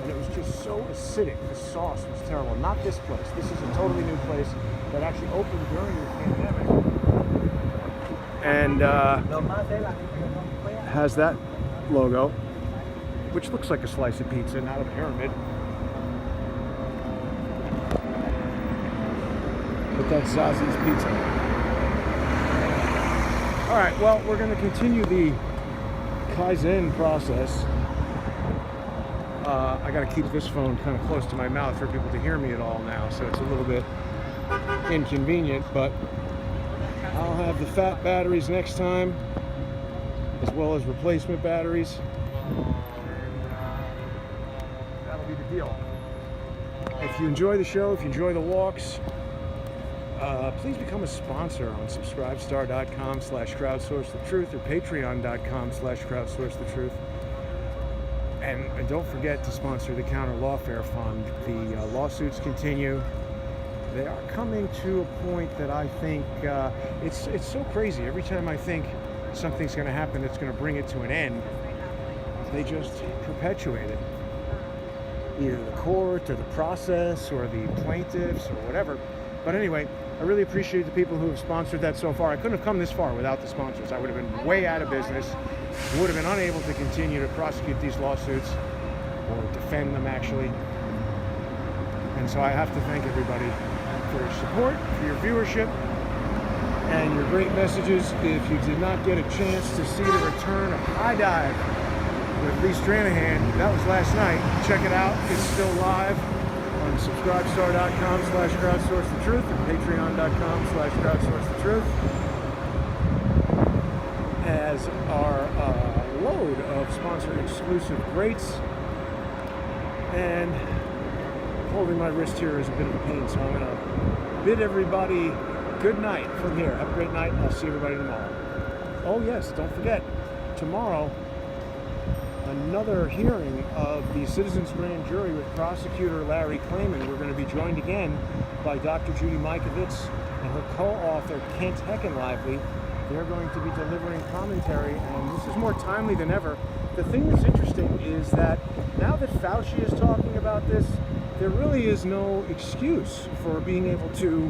and it was just so acidic. The sauce was terrible. Not this place. This is a totally new place that actually opened during the pandemic, and has that logo, which looks like a slice of pizza, not a pyramid. But that's Zazzi's Pizza. All right, well, we're going to continue the Kaizen process. I got to keep this phone kind of close to my mouth for people to hear me at all now, so it's a little bit inconvenient, but I'll have the fat batteries next time, as well as replacement batteries. That'll be the deal. If you enjoy the show, if you enjoy the walks, please become a sponsor on subscribestar.com/crowdsourcethetruth or patreon.com/crowdsourcethetruth. And don't forget to sponsor the Counter Lawfare Fund. The lawsuits continue. They are coming to a point that I think it's so crazy. Every time I think something's going to happen that's going to bring it to an end, they just perpetuate it. Either the court or the process or the plaintiffs or whatever. But anyway, I really appreciate the people who have sponsored that so far. I couldn't have come this far without the sponsors. I would have been way out of business. Would have been unable to continue to prosecute these lawsuits or defend them, actually. And so I have to thank everybody for your support, for your viewership, and your great messages. If you did not get a chance to see the return of High Dive with Lee Stranahan, that was last night. Check it out. It's still live on subscribestar.com/crowdsourcethetruth and patreon.com/crowdsourcethetruth, as our load of sponsor exclusive greats. And holding my wrist here is a bit of a pain, so I'm going to bid everybody good night from here. Have a great night, and I'll see everybody tomorrow. Oh yes, don't forget, tomorrow, another hearing of the Citizens Grand Jury with prosecutor Larry Klayman. We're going to be joined again by Dr. Judy Mikovits and her co-author Kent Heckenlively. They're going to be delivering commentary, and this is more timely than ever. The thing that's interesting is that now that Fauci is talking about this, there really is no excuse for being able to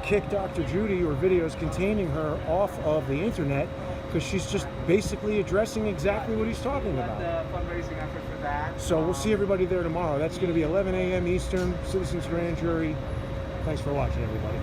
kick Dr. Judy or videos containing her off of the internet, because she's just basically addressing exactly what he's talking about. The fundraising effort for that. So we'll see everybody there tomorrow. That's going to be 11 a.m. Eastern, Citizens Grand Jury. Thanks for watching, everybody.